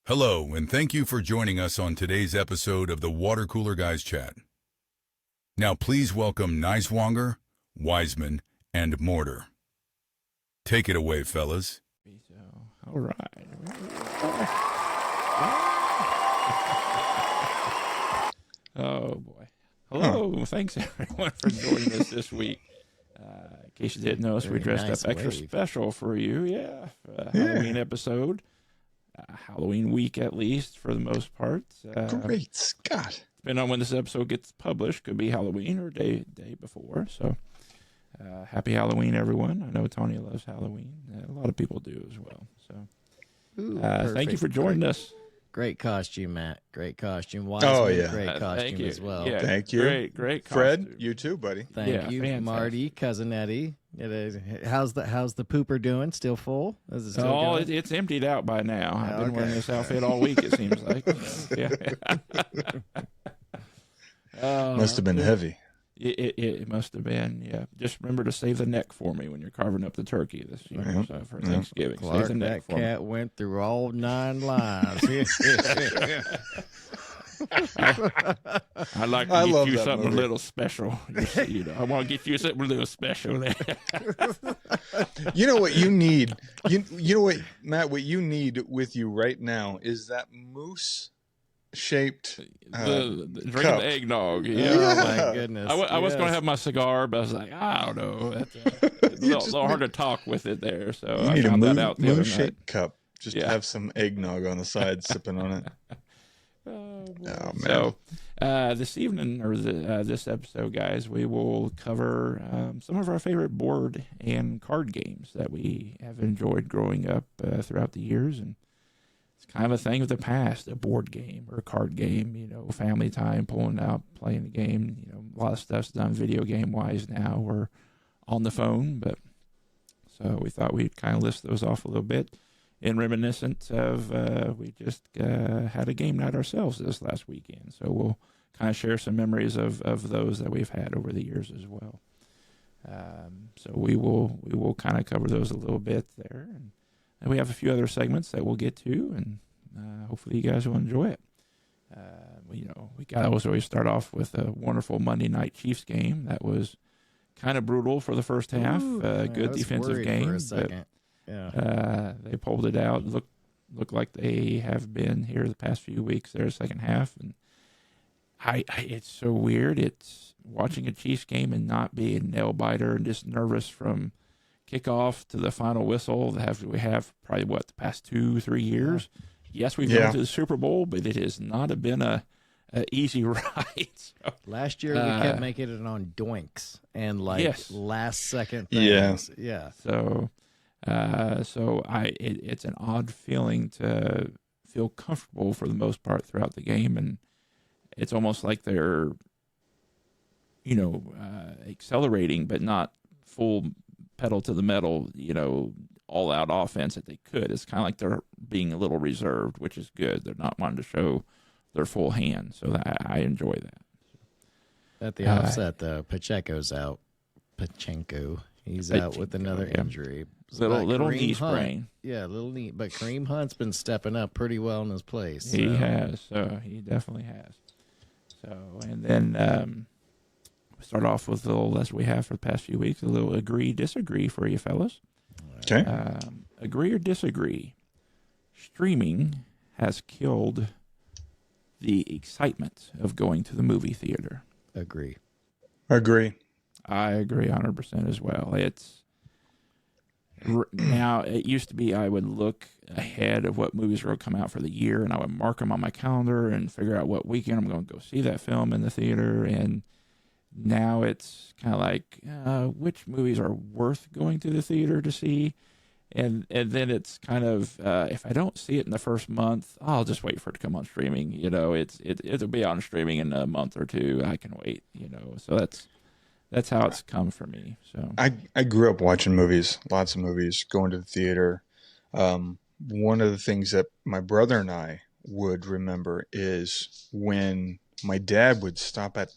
Hello, and thank you for joining us on today's episode of the Water Cooler Guys Chat. Now please welcome Niswanger, Wiseman, and Mortar. Take it away, fellas. All right. Oh, boy. Hello. Thanks, everyone, for joining us this week. In case you didn't notice, we dressed up extra special for you. Yeah. Halloween episode. Halloween week, at least, for the most part. Great Scott. Depending on when this episode gets published, could be Halloween or day before. So, happy Halloween, everyone. I know Tony loves Halloween. A lot of people do as well. So, thank you for joining us. Great costume, Matt. Great costume. Wiseman, great costume as well. Yeah, thank you. Great costume. Fred, you too, buddy. Thank you, fantastic. Marty, Cousin Eddie. How's the pooper doing? Still full? Is it still going? It's emptied out by now. I've been wearing this outfit all week, it seems like. Yeah. Must have been heavy. It must have been, yeah. Just remember to save the neck for me when you're carving up the turkey this year for Thanksgiving. Clark, save the neck that cat went through all 9 lives. I'd like to get you something a little special. I want to get you something a little special. You know what you need? You know what, Matt, what you need with you right now is that moose shaped the drink cup. of the eggnog. Yeah. Oh, my goodness. I was going to have my cigar, but I was like, I don't know. That's a little hard to talk with it there. So You I need found a that out the other night. moose-shaped cup. Just to have some eggnog on the side, sipping on it. Oh, man. So this evening, or this episode, guys, we will cover some of our favorite board and card games that we have enjoyed growing up throughout the years. And it's kind of a thing of the past, a board game or a card game, family time, pulling out, playing the game. A lot of stuff's done video game-wise now or on the phone. But so we thought we'd kind of list those off a little bit. In reminiscence of, we just had a game night ourselves this last weekend. So we'll kind of share some memories of those that we've had over the years as well. So we will kind of cover those a little bit there. And we have a few other segments that we'll get to, and hopefully you guys will enjoy it. We always start off with a wonderful Monday night Chiefs game that was kind of brutal for the first half. Good defensive game. For a second. They pulled it out. Look like they have been here the past few weeks. Their second half, and it's so weird. It's watching a Chiefs game and not be a nail biter and just nervous from kickoff to the final whistle. We have probably the past 2-3 years. Yes, we've gone to the Super Bowl, but it has not been a easy ride. So, last year we kept making it on doinks and last second things. Yeah. So it's an odd feeling to feel comfortable for the most part throughout the game, and it's almost like they're, accelerating, but not full pedal to the metal, all out offense that they could. It's kind of like they're being a little reserved, which is good. They're not wanting to show their full hand, so I enjoy that. At the offset, though, Pacheco's out. He's out with another injury. Little knee sprain. Yeah, little knee. But Kareem Hunt's been stepping up pretty well in his place. So. He has. He definitely has. So, and then we start off with a little, as we have for the past few weeks, a little agree-disagree for you fellas. Okay. Agree or disagree? Streaming has killed the excitement of going to the movie theater. Agree. I agree 100% as well. Now, it used to be I would look ahead of what movies were going to come out for the year, and I would mark them on my calendar and figure out what weekend I'm going to go see that film in the theater. And now it's kind of like, which movies are worth going to the theater to see? And then it's kind of, if I don't see it in the first month, I'll just wait for it to come on streaming. It'll be on streaming in a month or two. I can wait, So that's how it's come for me. So I grew up watching movies, lots of movies, going to the theater. One of the things that my brother and I would remember is when my dad would stop at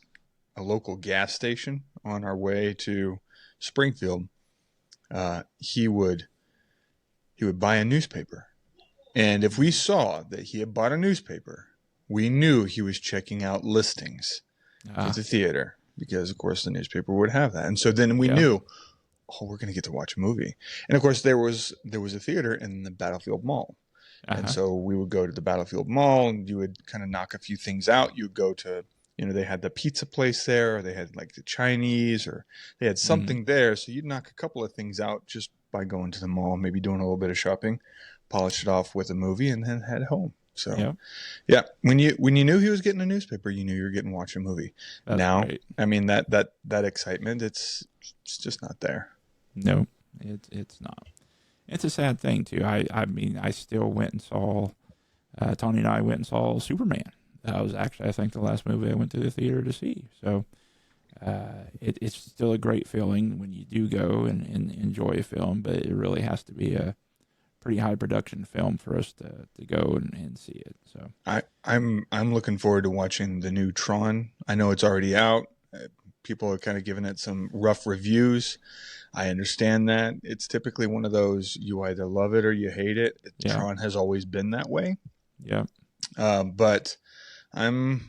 a local gas station on our way to Springfield. He would buy a newspaper And if we saw that he had bought a newspaper, we knew he was checking out listings for the theater, because of course the newspaper would have that. And so then we knew, oh, we're going to get to watch a movie. And of course there was a theater in the Battlefield Mall. And so we would go to the Battlefield Mall, and you would kind of knock a few things out. You would go to, they had the pizza place there, or they had like the Chinese, or they had something there. So you'd knock a couple of things out just by going to the mall, maybe doing a little bit of shopping, polish it off with a movie, and then head home. So yeah, when you knew he was getting a newspaper, you knew you were getting to watch a movie. That's now, great. I mean, that excitement, it's just not there. No, it's not. It's a sad thing too. I mean, I still went and saw, Tony and I went and saw Superman. That was actually, I think, the last movie I went to the theater to see. So it's still a great feeling when you do go and enjoy a film, but it really has to be a pretty high production film for us to go and see it. So I'm looking forward to watching the new Tron. I know it's already out. People are kind of giving it some rough reviews. I understand that. It's typically one of those, you either love it or you hate it. Tron has always been that way. Yeah. But I don't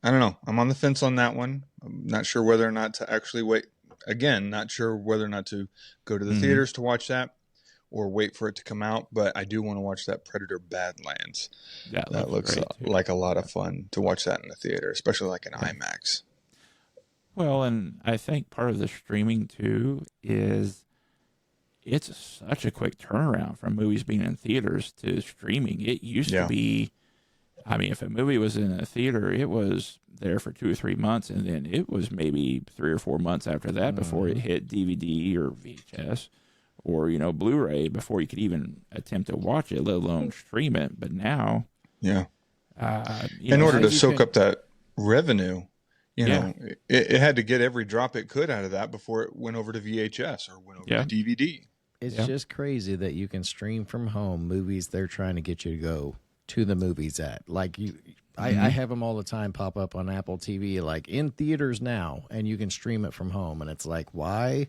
know. I'm on the fence on that one. I'm not sure whether or not to actually wait. Again, not sure whether or not to go to the theaters to watch that or wait for it to come out. But I do want to watch that Predator Badlands. Yeah, that looks like a lot of fun to watch that in the theater, especially like an IMAX. Well, and I think part of the streaming too is it's such a quick turnaround from movies being in theaters to streaming. It used to be, I mean, if a movie was in a theater, it was there for 2 or 3 months, and then it was maybe 3 or 4 months after that before it hit DVD or VHS or, Blu-ray before you could even attempt to watch it, let alone stream it. But now, in order to soak up that revenue, it had to get every drop it could out of that before it went over to VHS or went over to DVD. It's just crazy that you can stream from home movies they're trying to get you to go to the movies at. Like I have them all the time pop up on Apple TV, like in theaters now, and you can stream it from home. And it's like, why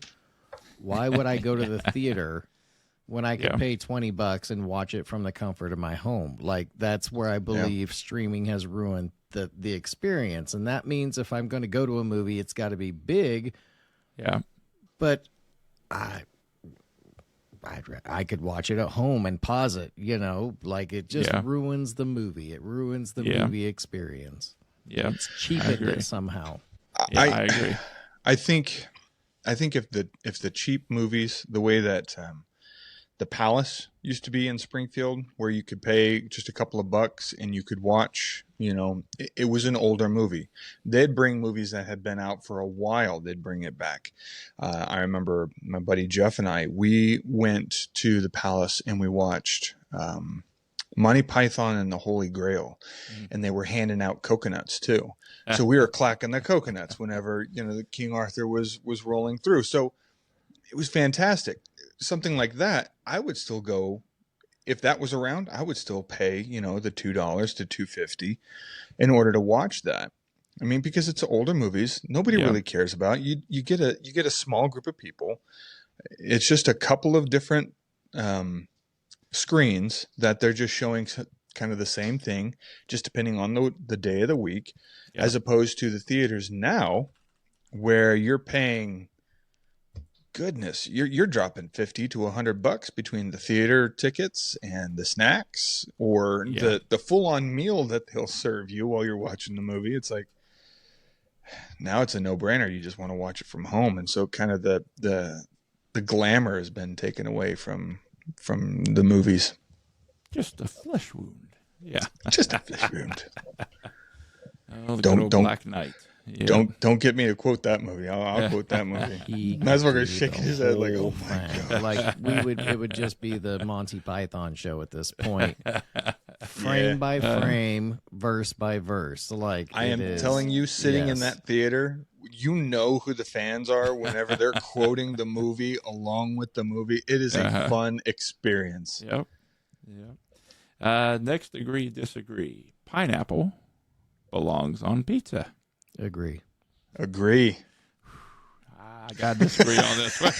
would I go to the theater when I could pay $20 and watch it from the comfort of my home? Like, that's where I believe streaming has ruined the experience. And that means if I'm going to go to a movie, it's got to be big. Yeah. But I could watch it at home and pause it, like it just ruins the movie. It ruins the movie experience. Yeah. It's cheapened it somehow. Yeah, I agree. I think if the cheap movies, the way that the Palace used to be in Springfield, where you could pay just a couple of bucks and you could watch, it was an older movie. They'd bring movies that had been out for a while. They'd bring it back. I remember my buddy Jeff and we went to the Palace and we watched Monty Python and the Holy Grail, and they were handing out coconuts too. So we were clacking the coconuts whenever, the King Arthur was rolling through. So it was fantastic. Something like that, I would still go. If that was around, I would still pay, the $2 to $2.50 in order to watch that. I mean, because it's older movies, nobody really cares about. You get a small group of people. It's just a couple of different screens that they're just showing kind of the same thing, just depending on the day of the week, as opposed to the theaters now, where you're paying. Goodness, you're dropping $50 to $100 between the theater tickets and the snacks, or the full-on meal that they'll serve you while you're watching the movie. It's like, now it's a no-brainer. You just want to watch it from home, and so kind of the glamour has been taken away from the movies. Just a flesh wound. Yeah, just a flesh wound. Oh, the good old Black Knight. Yeah. Don't get me to quote that movie. I'll quote that movie. Masburger's shaking his head like, oh my god! Like it would just be the Monty Python show at this point, frame by frame, verse by verse. Like I am telling you, sitting in that theater, you know who the fans are whenever they're quoting the movie along with the movie. It is a fun experience. Yep. Next, agree, disagree. Pineapple belongs on pizza. Agree. I got to disagree on this one.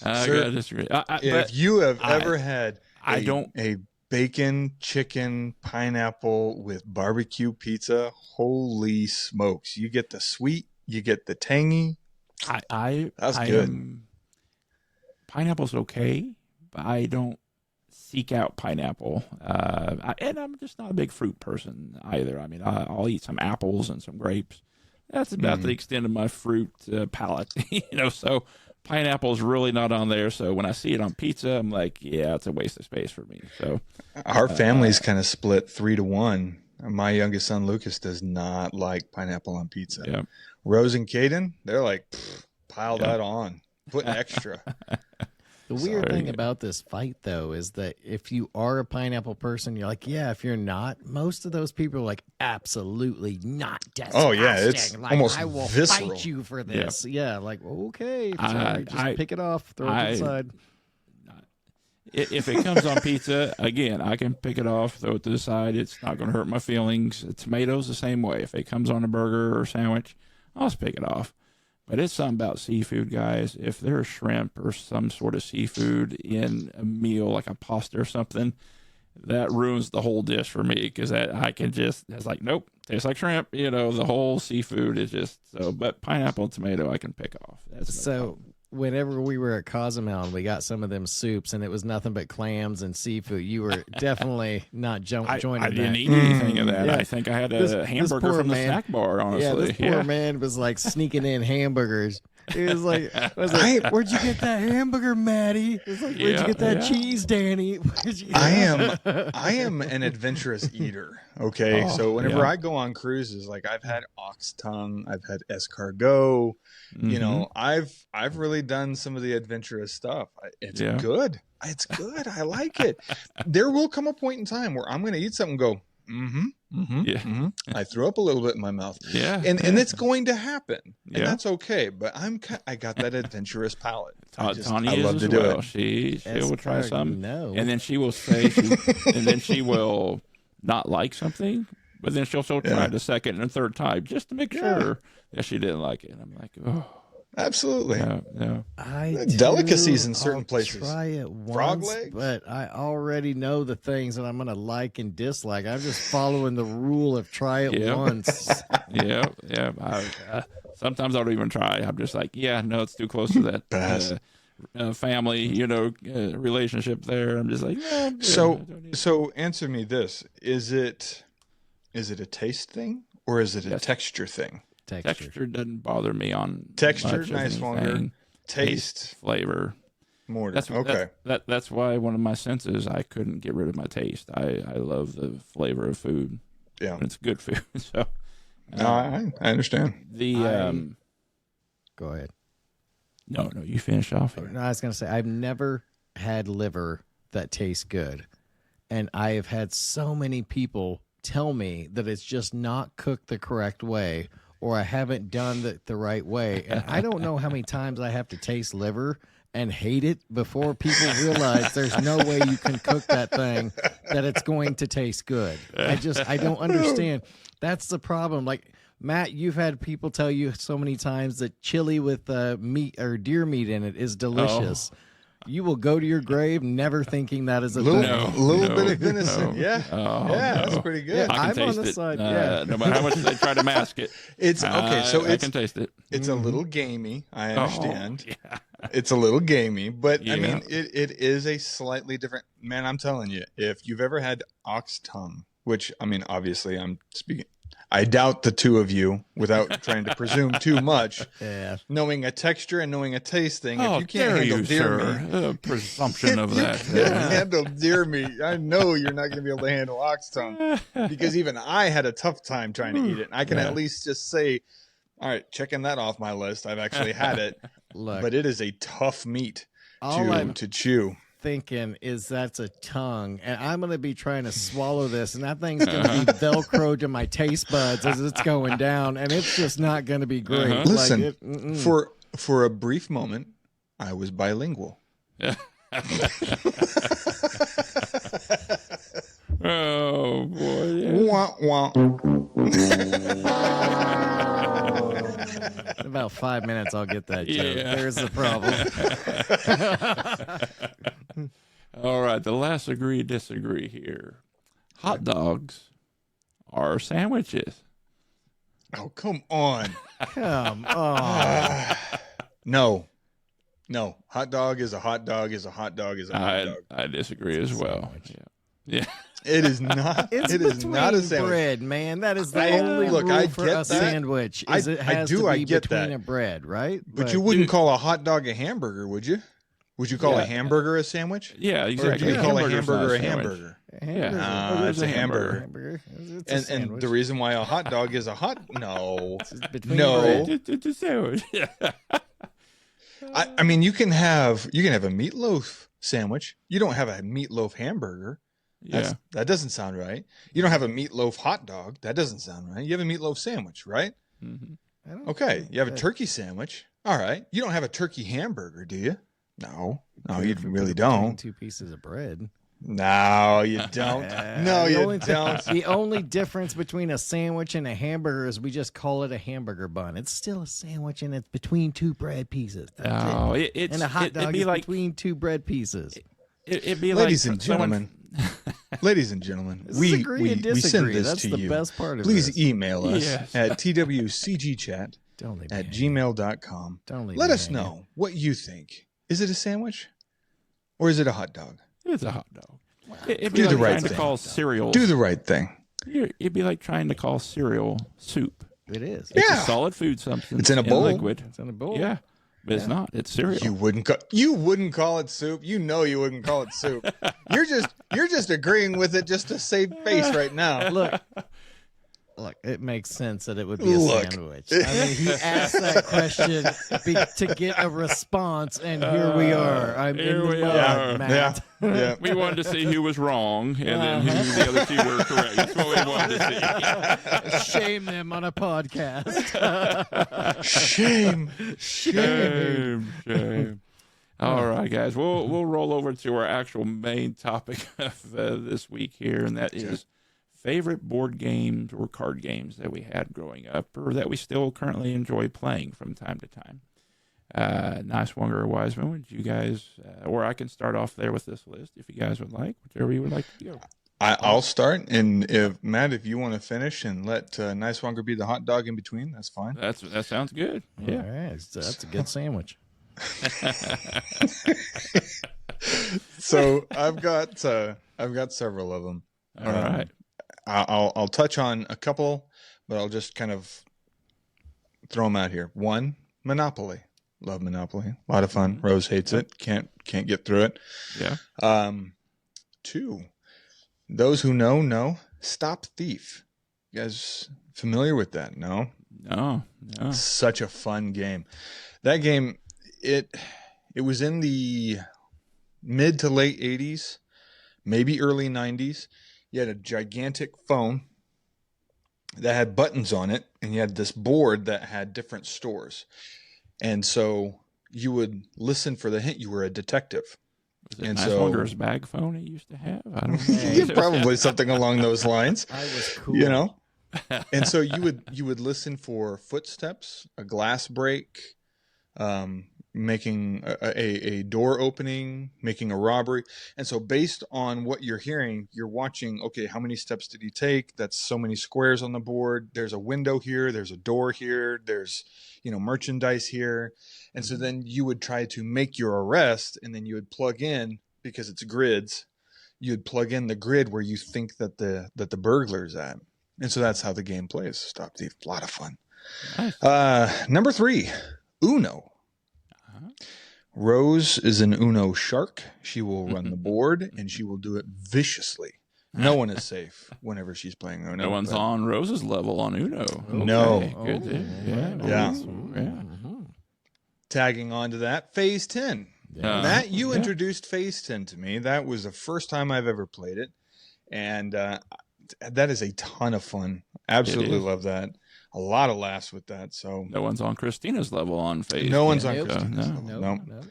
I got to disagree. If you have ever had I don't. a bacon, chicken, pineapple with barbecue pizza. Holy smokes. You get the sweet, you get the tangy. That's good. Pineapple's okay, but I don't seek out pineapple. And I'm just not a big fruit person either. I mean, I'll eat some apples and some grapes. That's about the extent of my fruit palate, so pineapple is really not on there. So when I see it on pizza, I'm like, yeah, it's a waste of space for me. So our family's kind of split 3-1. My youngest son, Lucas, does not like pineapple on pizza. Yeah. Rose and Caden, they're like, pile that on. Put extra. The weird thing about this fight, though, is that if you are a pineapple person, you're like, yeah. If you're not, most of those people are like, absolutely not. Disgusting. Oh yeah, it's like, almost I will visceral. fight you for this. Yeah, like okay, sorry, just pick it off, throw it inside. If it comes on pizza, again, I can pick it off, throw it to the side. It's not going to hurt my feelings. Tomatoes the same way. If it comes on a burger or sandwich, I'll just pick it off. But it's something about seafood, guys. If there's shrimp or some sort of seafood in a meal, like a pasta or something, that ruins the whole dish for me because I can just, it's like, nope, tastes like shrimp. The whole seafood is just so. But pineapple and tomato, I can pick off. That's no problem. Whenever we were at Cozumel and we got some of them soups and it was nothing but clams and seafood, you were definitely not joining I didn't that. eat anything of that. Yeah. I think I had a hamburger from the snack bar, honestly. Yeah, this poor man was like sneaking in hamburgers. He was like, where'd you get that hamburger, Maddie? It was like, where'd you get that cheese, Danny? I am an adventurous eater. Okay. So whenever I go on cruises, like I've had ox tongue, I've had escargot, I've really done some of the adventurous stuff. It's good. It's good. I like it. There will come a point in time where I'm going to eat something and go, I threw up a little bit in my mouth. Yeah. And it's going to happen. And that's okay. But I got that adventurous palate. Tanya I love is to as do well. it. She will try some. No. And then she will say, and then she will not like something, but then she'll try it a second and third time just to make sure that she didn't like it. And I'm like, oh. Absolutely. No. Delicacies in certain places. Try it once, Frog legs? but I already know the things that I'm going to like and dislike. I'm just following the rule of try it once. Yeah. Sometimes I don't even try. I'm just like, no, it's too close to that family, relationship there. I'm just like, So answer me this: is it a taste thing or is it a texture thing? Texture doesn't bother me on texture, much of nice anything. longer. Taste, flavor. More. Okay. That's why one of my senses I couldn't get rid of my taste. I love the flavor of food. Yeah, when it's good food. So, I understand. Go ahead. No, you finish off here. No, I was going to say I've never had liver that tastes good, and I have had so many people tell me that it's just not cooked the correct way, or I haven't done it the right way. And I don't know how many times I have to taste liver and hate it before people realize there's no way you can cook that thing that it's going to taste good. I don't understand. That's the problem. Like, Matt, you've had people tell you so many times that chili with meat or deer meat in it is delicious. You will go to your grave never thinking that is a little thing. bit of venison. No. Yeah. That's pretty good. I can taste on the it. side. No matter how much they try to mask it. It's okay. So I can taste it. It's a little gamey. I understand. Yeah. It's a little gamey, but I mean, it is a slightly different. Man, I'm telling you, if you've ever had ox tongue, which I mean, obviously, I'm speaking. I doubt the two of you, without trying to presume too much, knowing a texture and knowing a taste thing. If you can't handle deer meat, presumption of that. If you can't handle deer meat, I know you're not going to be able to handle ox tongue, because even I had a tough time trying to eat it. And I can at least just say, all right, checking that off my list. I've actually had it, but it is a tough meat to chew. Thinking is that's a tongue, and I'm going to be trying to swallow this, and that thing's going to be velcroed to my taste buds as it's going down, and it's just not going to be great. Listen, for a brief moment, I was bilingual. Oh boy! Wah, wah. In about 5 minutes, I'll get that joke. There's the problem. All right, the last agree disagree here. Hot dogs are sandwiches. Oh, come on. Come on. No. Hot dog is a hot dog is a hot dog is a hot dog. I disagree as well. Yeah. It is not. It's it is not a between sandwich. bread, man. That is the I only look, rule I for get a that. sandwich. Is it has to be get between that. a bread, right? But you wouldn't call a hot dog a hamburger, would you? Would you call Yeah. a hamburger a sandwich? Yeah, Or exactly. do you call a Hamburger's not hamburger a sandwich. hamburger? Yeah. It's a hamburger. It's a And sandwich. the reason why a hot dog is a hot no. It's between No. bread. It's a sandwich. I mean you can have a meatloaf sandwich. You don't have a meatloaf hamburger. Yeah. That doesn't sound right. You don't have a meatloaf hot dog. That doesn't sound right. You have a meatloaf sandwich, right? Mm-hmm. I don't Okay. think You have a that- turkey sandwich. All right. You don't have a turkey hamburger, do you? No, you If we really put it between don't. 2 pieces of bread. No, you don't. No, The you only- don't. The only difference between a sandwich and a hamburger is we just call it a hamburger bun. It's still a sandwich, and it's between 2 bread pieces. That's Oh, it. it's And a hot it'd dog be is like between 2 bread pieces. it'd be Ladies like and someone- gentlemen, ladies and gentlemen, This is agree and we send disagree. this That's to the you. best part of Please this. email us Yes. at twcgchat Don't leave me at hanging. gmail.com. Don't leave Let me us hanging. know what you think. Is it a sandwich or is it a hot dog? It's a hot dog. It'd Do be the like right trying to thing. call cereal. Do the right thing. It'd be like trying to call cereal soup. It is. It's Yeah. a solid food substance. It's in a bowl. Liquid. It's in a bowl. Yeah, but it's not. It's cereal. You wouldn't call it soup. You know you wouldn't call it soup. You're just agreeing with it just to save face right now. Look, it makes sense that it would be a Look. sandwich. I mean, he asked that question to get a response, and here we are. I'm Here in the we mud, are. Matt. Yeah. We wanted to see who was wrong and then who the other two were correct. That's what we wanted to see. Shame them on a podcast. Shame. Shame. All right, guys. We'll roll over to our actual main topic of this week here, and that is favorite board games or card games that we had growing up, or that we still currently enjoy playing from time to time. Nice Wonger or Wiseman, would you guys, or I can start off there with this list if you guys would like, whichever you would like to go. I'll start, and if Matt, if you want to finish and let Nice Wonger be the hot dog in between, that's fine. That sounds good. Yeah. All right, that's a good sandwich. So I've got several of them. All right. I'll touch on a couple, but I'll just kind of throw them out here. One, Monopoly. Love Monopoly. A lot of fun. Rose hates it. Can't get through it. Yeah. Two, those who know, Stop Thief. You guys familiar with that? No? No. Such a fun game. That game, it was in the mid to late 80s, maybe early 90s. You had a gigantic phone that had buttons on it, and you had this board that had different stores. And so you would listen for the hint. You were a detective. Was it And Nice so- Wonger's bag phone he used to have? I don't know. Yeah, probably something along those lines. I was cool. You know? And so you would listen for footsteps, a glass break, making a door opening, making a robbery. And so based on what you're hearing, you're watching, okay, how many steps did he take? That's so many squares on the board. There's a window here. There's a door here. There's, merchandise here. And so then you would try to make your arrest, and then you would plug in, because it's grids, you'd plug in the grid where you think that the burglar's at. And so that's how the game plays. Stop Thief. A lot of fun. Nice. Number 3, Uno. Rose is an Uno shark. She will run the board, and she will do it viciously. No one is safe whenever she's playing Uno. No one's but- on Rose's level on Uno. No. Okay, good. Yeah. Yeah. Tagging on to that, Phase 10. Matt, you introduced Phase 10 to me. That was the first time I've ever played it. And that is a ton of fun. Absolutely is. love that. A lot of laughs with that. So No one's on Christina's level on Phase. no one's on Nope. Christina's No. level. Nope. Nope.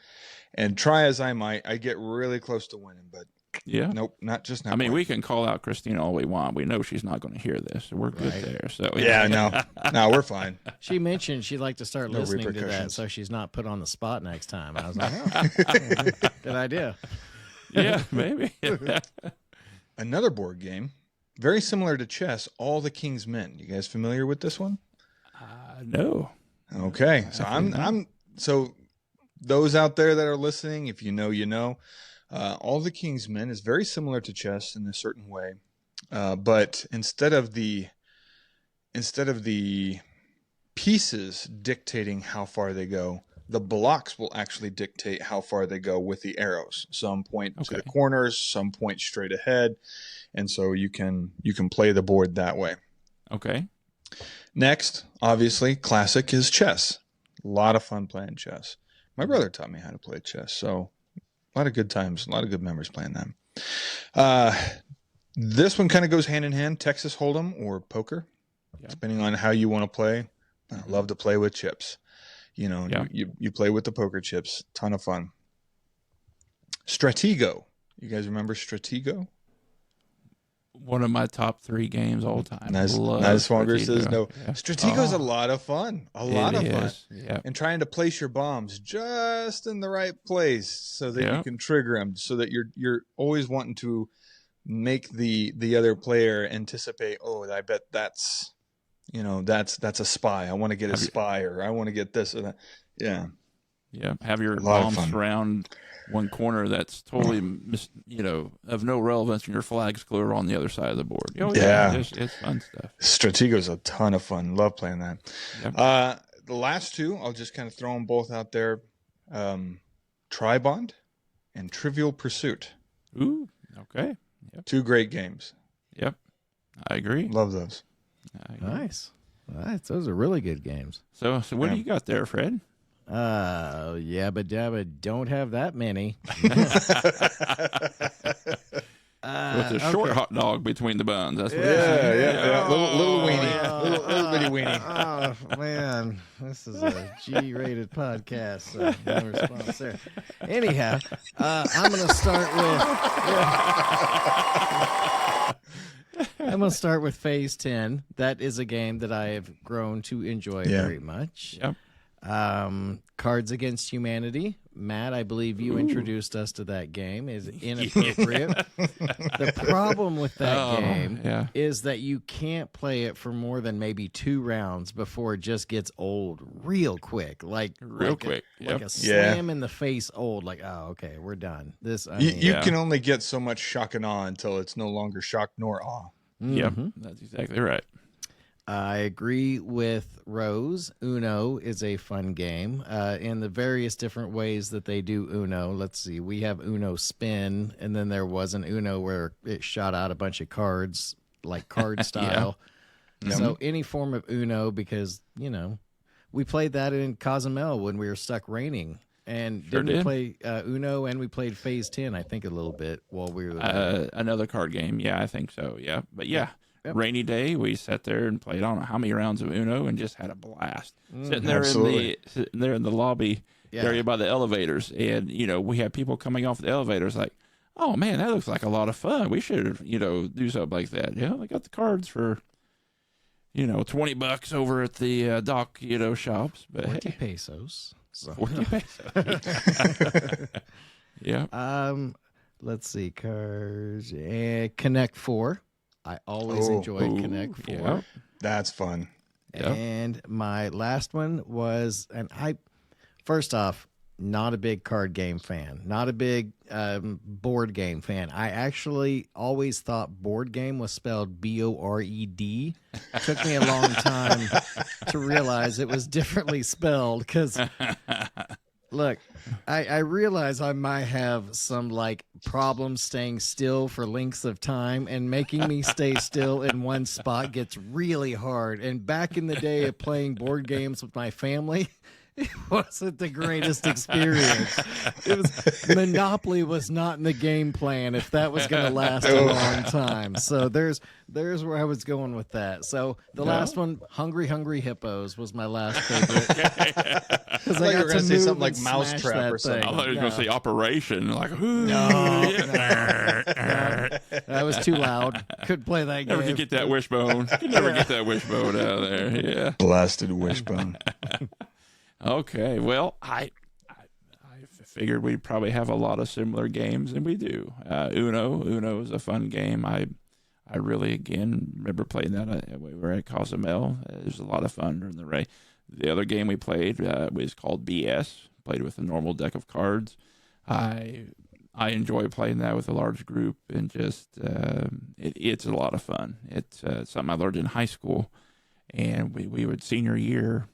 And try as I might, I get really close to winning, but Yeah. nope, not I mean, quite. we can call out Christina all we want. We know she's not going to hear this. So we're good Right. there. So Yeah, no, we're fine. She mentioned she'd like to start No listening to that repercussions. so she's not put on the spot next time. I was like, oh, good idea. Yeah, maybe. Another board game, very similar to chess, All the King's Men. You guys familiar with this one? No. Okay, so so those out there that are listening, if you know, you know. All the King's Men is very similar to chess in a certain way, but instead of the pieces dictating how far they go, the blocks will actually dictate how far they go with the arrows. Some point to the corners, some point straight ahead, and so you can play the board that way. Okay. Next, obviously, classic is chess. A lot of fun playing chess. My brother taught me how to play chess, so a lot of good times, a lot of good memories playing that. This one kind of goes hand in hand, Texas Hold'em or poker, depending on how you want to play. I love to play with chips. You know, you play with the poker chips. Ton of fun. Stratego. You guys remember Stratego? One of my top 3 games all time. Nice Swanger says no. Yeah. Stratego's a lot of fun. A lot of fun. Yeah. And trying to place your bombs just in the right place so that you can trigger them, so that you're always wanting to make the other player anticipate, oh, I bet that's a spy. I want to get a spy, or I want to get this or that. Yeah. Yeah. Have your bombs surround one corner that's totally, of no relevance, and your flag's clear on the other side of the board. It's fun stuff. Stratego's a ton of fun. Love playing that. Yep. The last two, I'll just kind of throw them both out there. Tribond and Trivial Pursuit. Ooh, okay. Yep. 2 great games. Yep, I agree. Love those. Nice. Those are really good games. So what do you got there, Fred? Yabba dabba don't have that many. With a short hot dog between the buns. That's what yeah. Little weenie. Little bitty weenie. Oh, man. This is a G-rated podcast, so no response there. Anyhow, I'm going to start with Phase 10. That is a game that I have grown to enjoy very much. Yep. Cards Against Humanity. Matt, I believe you introduced us to that game. Is inappropriate. The problem with that game is that you can't play it for more than maybe 2 rounds before it just gets old real quick. Like a slam in the face old. Like, oh, okay, we're done. You can only get so much shock and awe until it's no longer shock nor awe. Yep, that's exactly right. I agree with Rose. Uno is a fun game. In the various different ways that they do Uno, let's see, we have Uno Spin, and then there was an Uno where it shot out a bunch of cards, like card style. So any form of Uno, because, we played that in Cozumel when we were stuck raining. And didn't we play Uno, and we played Phase 10, I think, a little bit while we were there. Another card game. Yeah, I think so. Yeah. But yeah. Yep. Rainy day, we sat there and played, I don't know how many rounds of Uno, and just had a blast. Sitting there in the lobby area by the elevators, and we had people coming off the elevators like, oh man, that looks like a lot of fun. We should do something like that. Yeah, I got the cards for $20 over at the dock shops, but 40 pesos. So. 40 pesos. Yeah. Let's see, cards. Connect 4. I always enjoyed Connect 4. Yeah. That's fun. And my last one was, first off, not a big card game fan, not a big board game fan. I actually always thought board game was spelled Bored. Took me a long time to realize it was differently spelled because, look, I realize I might have some problems staying still for lengths of time, and making me stay still in one spot gets really hard. And back in the day of playing board games with my family, it wasn't the greatest experience. Monopoly was not in the game plan if that was going to last a long time. So there's where I was going with that. So the last one, Hungry Hippos, was my last favorite. I thought you were going to say something like Mousetrap or something. I thought you were going to say Operation. Like, no, that was too loud. Couldn't play that game. Never could get that wishbone. You never get that wishbone out of there. Yeah, blasted wishbone. Okay, well, I figured we'd probably have a lot of similar games, and we do. Uno is a fun game. I really, again, remember playing that. We were at Cozumel. It was a lot of fun during the race. The other game we played was called BS, played with a normal deck of cards. I enjoy playing that with a large group, and just it's a lot of fun. It's something I learned in high school, and we would senior year.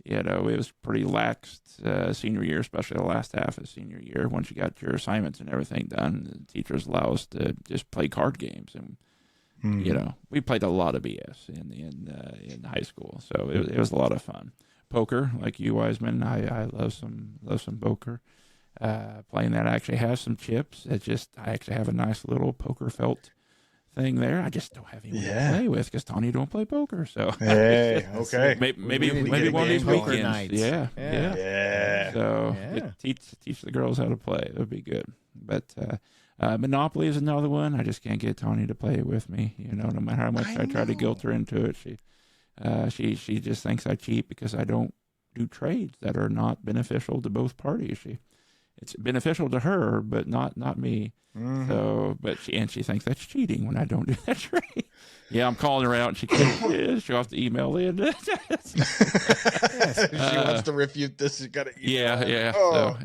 It was pretty lax senior year, especially the last half of senior year. Once you got your assignments and everything done, the teachers allow us to just play card games, and we played a lot of BS in high school, so it was a lot of fun. Poker, like you, Wiseman, I love some poker. Playing that, I actually have some chips. I actually have a nice little poker felt thing there. I just don't have anyone to play with because Tony don't play poker. So hey, okay, maybe one of these weekends. Nights. Yeah. So teach the girls how to play. It would be good. But Monopoly is another one. I just can't get Tony to play it with me. No matter how much I try to guilt her into it, she just thinks I cheat because I don't do trades that are not beneficial to both parties. It's beneficial to her, but not me. Mm-hmm. So, she thinks that's cheating when I don't do that trade. Yeah, I'm calling her out, and she can't. She'll have to email in. If she wants to refute this, she's got to email. Yeah. Oh.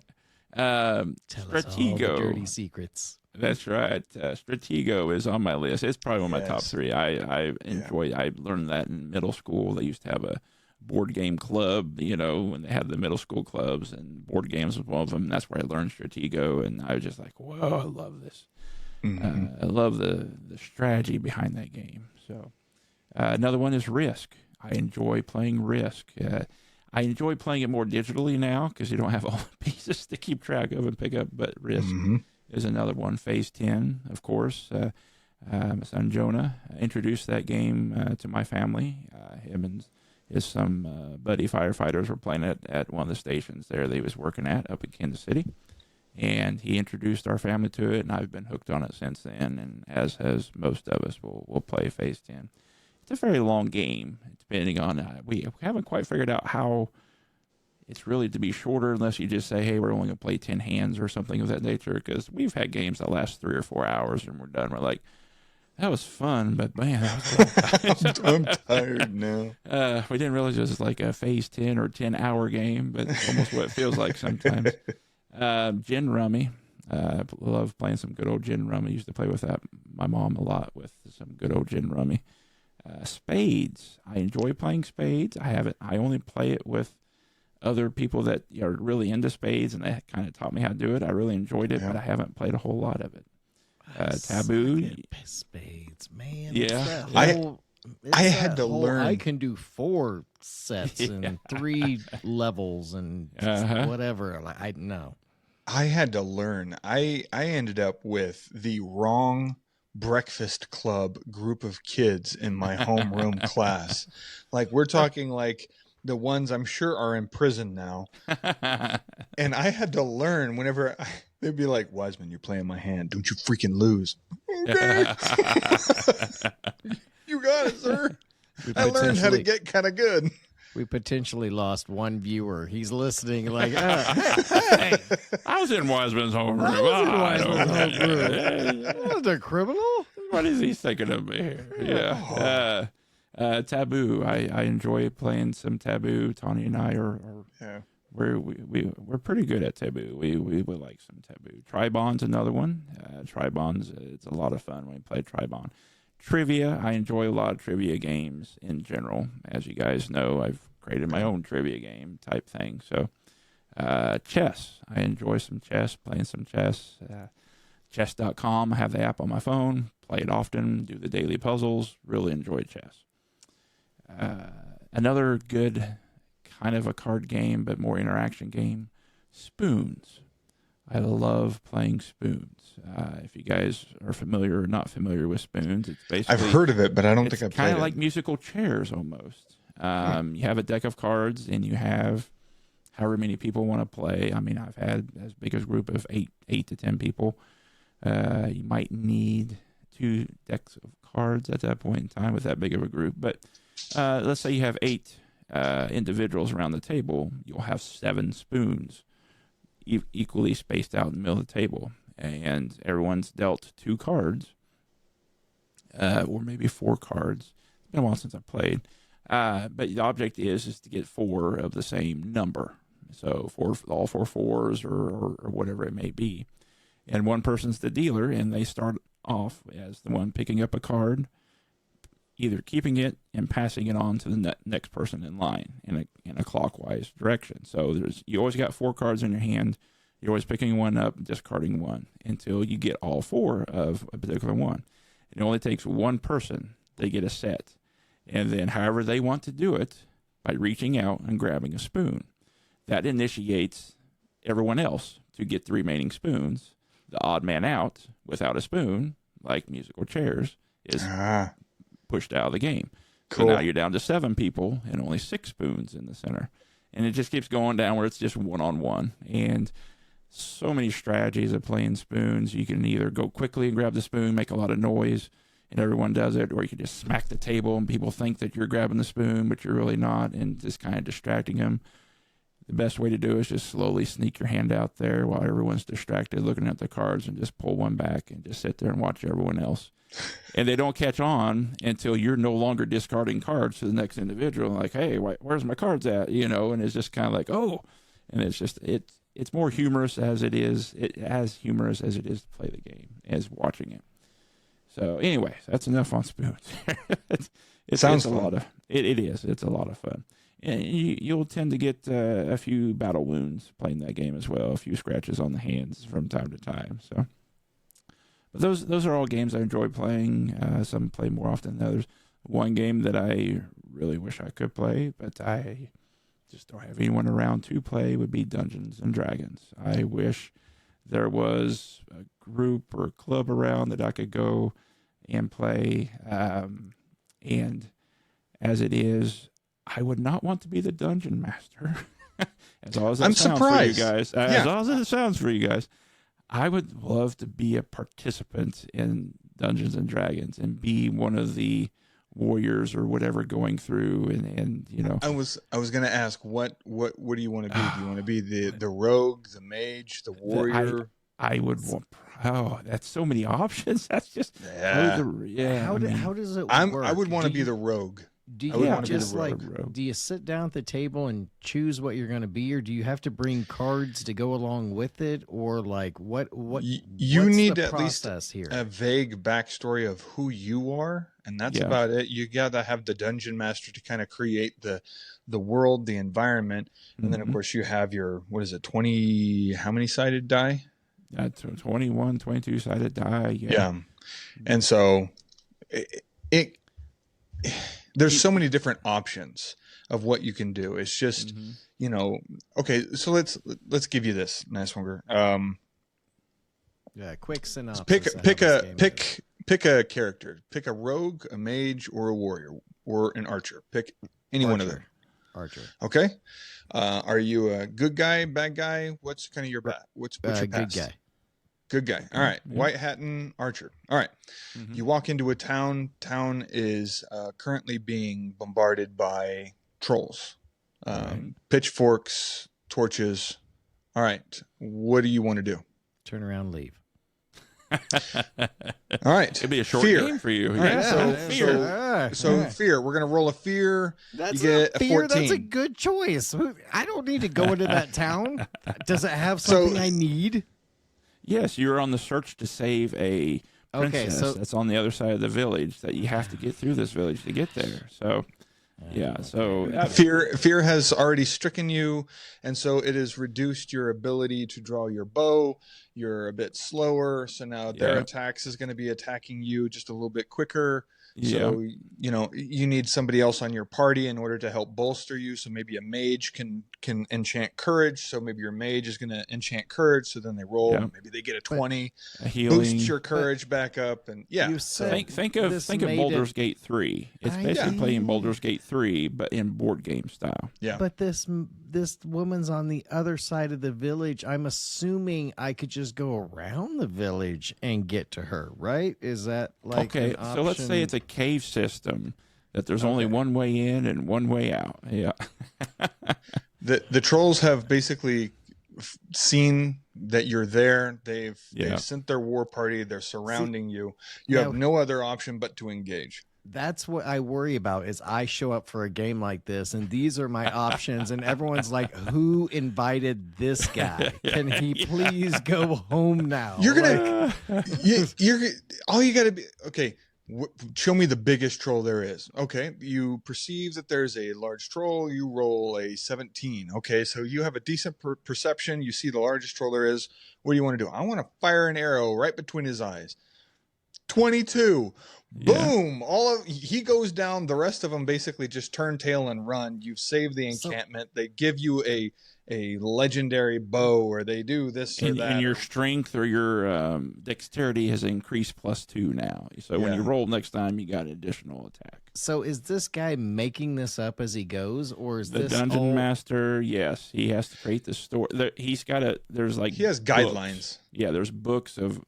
Tell Stratego. us all the dirty secrets. That's right. Stratego is on my list. It's probably one of my top three. I enjoy. I learned that in middle school. They used to have a board game club, when they had the middle school clubs, and board games was one of them. That's where I learned Stratego, and I was just like, whoa, I love this. I love the strategy behind that game. So another one is Risk. I enjoy playing Risk. I enjoy playing it more digitally now because you don't have all the pieces to keep track of and pick up, but Risk is another one. Phase 10, of course. My son Jonah introduced that game to my family. Him and some buddy firefighters were playing it at one of the stations there that he was working at up in Kansas City. And he introduced our family to it, and I've been hooked on it since then, and as has most of us. We'll play Phase 10. It's a very long game, depending on we haven't quite figured out how it's really to be shorter unless you just say, hey, we're only going to play 10 hands or something of that nature, because we've had games that last 3 or 4 hours, and we're done. We're like, that was fun, but man, that was I'm tired now. We didn't realize it was like a Phase 10 or 10-hour game, but it's almost what it feels like sometimes. Gin Rummy. Love playing some good old Gin Rummy. Used to play with my mom a lot with some good old Gin Rummy. Spades. I enjoy playing spades. I only play it with other people that are really into spades, and they kind of taught me how to do it. I really enjoyed it, but I haven't played a whole lot of it. Taboo. Spades, man. Yeah. I had to learn. I can do 4 sets and 3 levels and whatever. I know. I had to learn. I ended up with the wrong breakfast club group of kids in my homeroom class. Like, we're talking like the ones I'm sure are in prison now. And I had to learn whenever they'd be like, Wiseman, you're playing my hand. Don't you freaking lose. Okay. You got it, sir. I learned how to get kind of good. We potentially lost one viewer. He's listening like, hey, I was in Wiseman's homeroom. Was a criminal? What is he thinking of me here? Yeah. Taboo. I enjoy playing some Taboo. Tony and I we're pretty good at Taboo. We like some Taboo. Tribon's another one. Tribon's it's a lot of fun when we play Tribon. Trivia. I enjoy a lot of trivia games in general. As you guys know, I've created my own trivia game type thing. So, chess. I enjoy some chess, playing some chess. Chess.com. I have the app on my phone. Play it often. Do the daily puzzles. Really enjoy chess. Another good kind of a card game, but more interaction game. Spoons. I love playing Spoons. If you guys are familiar or not familiar with Spoons, it's basically... I've heard of it, but I don't think I've played it. It's kind of like musical chairs almost. You have a deck of cards, and you have however many people want to play. I mean, I've had as big as a group of 8 to 10 people. You might need 2 decks of cards at that point in time with that big of a group. But let's say you have 8 individuals around the table. You'll have 7 spoons. equally spaced out in the middle of the table, and everyone's dealt 2 cards, or maybe 4 cards. It's been a while since I played. But the object is to get 4 of the same number. So all 4 fours or whatever it may be. And one person's the dealer, and they start off as the one picking up a card, either keeping it and passing it on to the next person in line in a clockwise direction. So you always got 4 cards in your hand. You're always picking one up, discarding one until you get all 4 of a particular one. It only takes one person to get a set. And then however they want to do it, by reaching out and grabbing a spoon. That initiates everyone else to get the remaining spoons. The odd man out without a spoon, like musical chairs, is pushed out of the game. Cool. So now you're down to 7 people and only 6 spoons in the center. And it just keeps going down where it's just one-on-one. And so many strategies of playing spoons. You can either go quickly and grab the spoon, make a lot of noise, and everyone does it, or you can just smack the table and people think that you're grabbing the spoon, but you're really not, and just kind of distracting them. The best way to do it is just slowly sneak your hand out there while everyone's distracted looking at the cards and just pull one back and just sit there and watch everyone else. And they don't catch on until you're no longer discarding cards to the next individual. Like, hey, where's my cards at? And it's just kind of like, oh. And it's just, it's more humorous as it is. As humorous as it is to play the game, as watching it. So anyway, that's enough on spoons. It's a lot of, it is. It's a lot of fun. And you'll tend to get a few battle wounds playing that game as well, a few scratches on the hands from time to time. So, but those are all games I enjoy playing. Some play more often than others. One game that I really wish I could play, but I just don't have anyone around to play, would be Dungeons and Dragons. I wish there was a group or a club around that I could go and play. And as it is, I would not want to be the dungeon master. As all as that I'm sounds surprised. for you guys. As all as it sounds for you guys. I would love to be a participant in Dungeons and Dragons and be one of the warriors or whatever going through and I was going to ask what do you want to be? Do you want to be the rogue, the mage, the warrior? I would want. Oh, that's so many options. That's just Yeah. How does it work? I would want to be the rogue. Do I would you wanna be the just rogue. do you sit down at the table and choose what you're going to be, or do you have to bring cards to go along with it, or like what You what's need the at least process here? a vague backstory of who you are, and that's about it. You gotta have the dungeon master to kind of create the world, the environment, and then of course you have your 20 how many sided die? 21, 22 sided die. Yeah. And so it there's so many different options of what you can do. It's just, okay, so let's give you this, Nicewonger. Quick synopsis. Pick a character. Pick a rogue, a mage, or a warrior, or an archer. Pick any one of them. Archer. Okay. Are you a good guy, bad guy? What's kind of your what's your good past? guy. Good guy. All right. White hatting archer. All right. You walk into a town. Town is currently being bombarded by trolls. Pitchforks, torches. All right. What do you want to do? Turn around, leave. All right. It'd be a short Fear. game for you. All right. Fear. So fear. We're gonna roll a fear. That's you get a fear. 14. That's a good choice. I don't need to go into that town. Does it have something I need? Yes, you're on the search to save a princess that's on the other side of the village that you have to get through this village to get there. So, fear has already stricken you, and so it has reduced your ability to draw your bow. You're a bit slower, so now their attacks is going to be attacking you just a little bit quicker. So, you need somebody else on your party in order to help bolster you. So maybe a mage can enchant courage. So maybe your mage is going to enchant courage. So then they roll. And maybe they get a 20. A healing. Boost your courage back up. And You said think of Baldur's Gate 3. It's basically playing Baldur's Gate 3, but in board game style. Yeah. But this woman's on the other side of the village. I'm assuming I could just go around the village and get to her, right? Is that like okay? an So let's say option? it's a cave system that there's only one way in and one way out. Yeah. The trolls have basically seen that you're there. They've Yeah. sent their war party. They're surrounding you. You now- have no other option but to engage. That's what I worry about is I show up for a game like this and these are my options and everyone's like, who invited this guy? Can he please go home now? You're gonna, you're all you gotta be. Okay, show me the biggest troll there is. Okay, you perceive that there's a large troll. You roll a 17. Okay, so you have a decent perception. You see the largest troll there is. What do you want to do? I want to fire an arrow right between his eyes. 22. Boom! He goes down. The rest of them basically just turn tail and run. You've saved the encampment. They give you a legendary bow, or they do this or that. And your strength or your dexterity has increased +2 now. So when you roll next time, you got an additional attack. So is this guy making this up as he goes, or is The this dungeon master? Yes, he has to create the story. He's got a. There's like he has guidelines. Books. Yeah, there's books of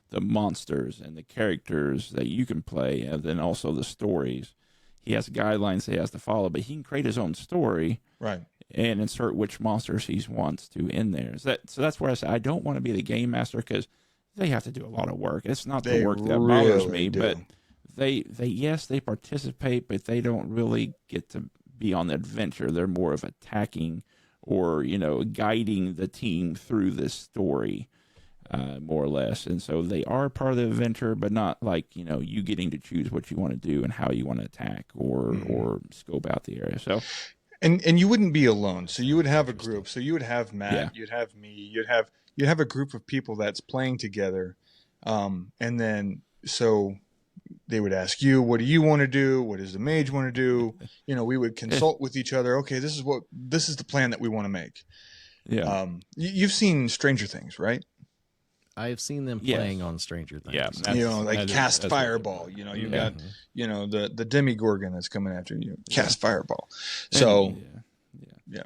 the monsters and the characters that you can play, and then also the stories. He has guidelines he has to follow, but he can create his own story, right? And insert which monsters he wants to in there. So that's where I say I don't want to be the game master because they have to do a lot of work. It's not the work that bothers me, but they participate, but they don't really get to be on the adventure. They're more of attacking or guiding the team through this story. More or less, and so they are part of the adventure, but not like you getting to choose what you want to do and how you want to attack or scope out the area. So, and you wouldn't be alone. So you would have a group. So you would have Matt, you'd have me, you'd have a group of people that's playing together, and then so they would ask you, what do you want to do? What does the mage want to do? We would consult with each other. Okay, this is the plan that we want to make. Yeah. You've seen Stranger Things, right? I've seen them playing on Stranger Things. Yeah, like cast fireball. You've got the Demigorgon that's coming after you. Cast fireball. So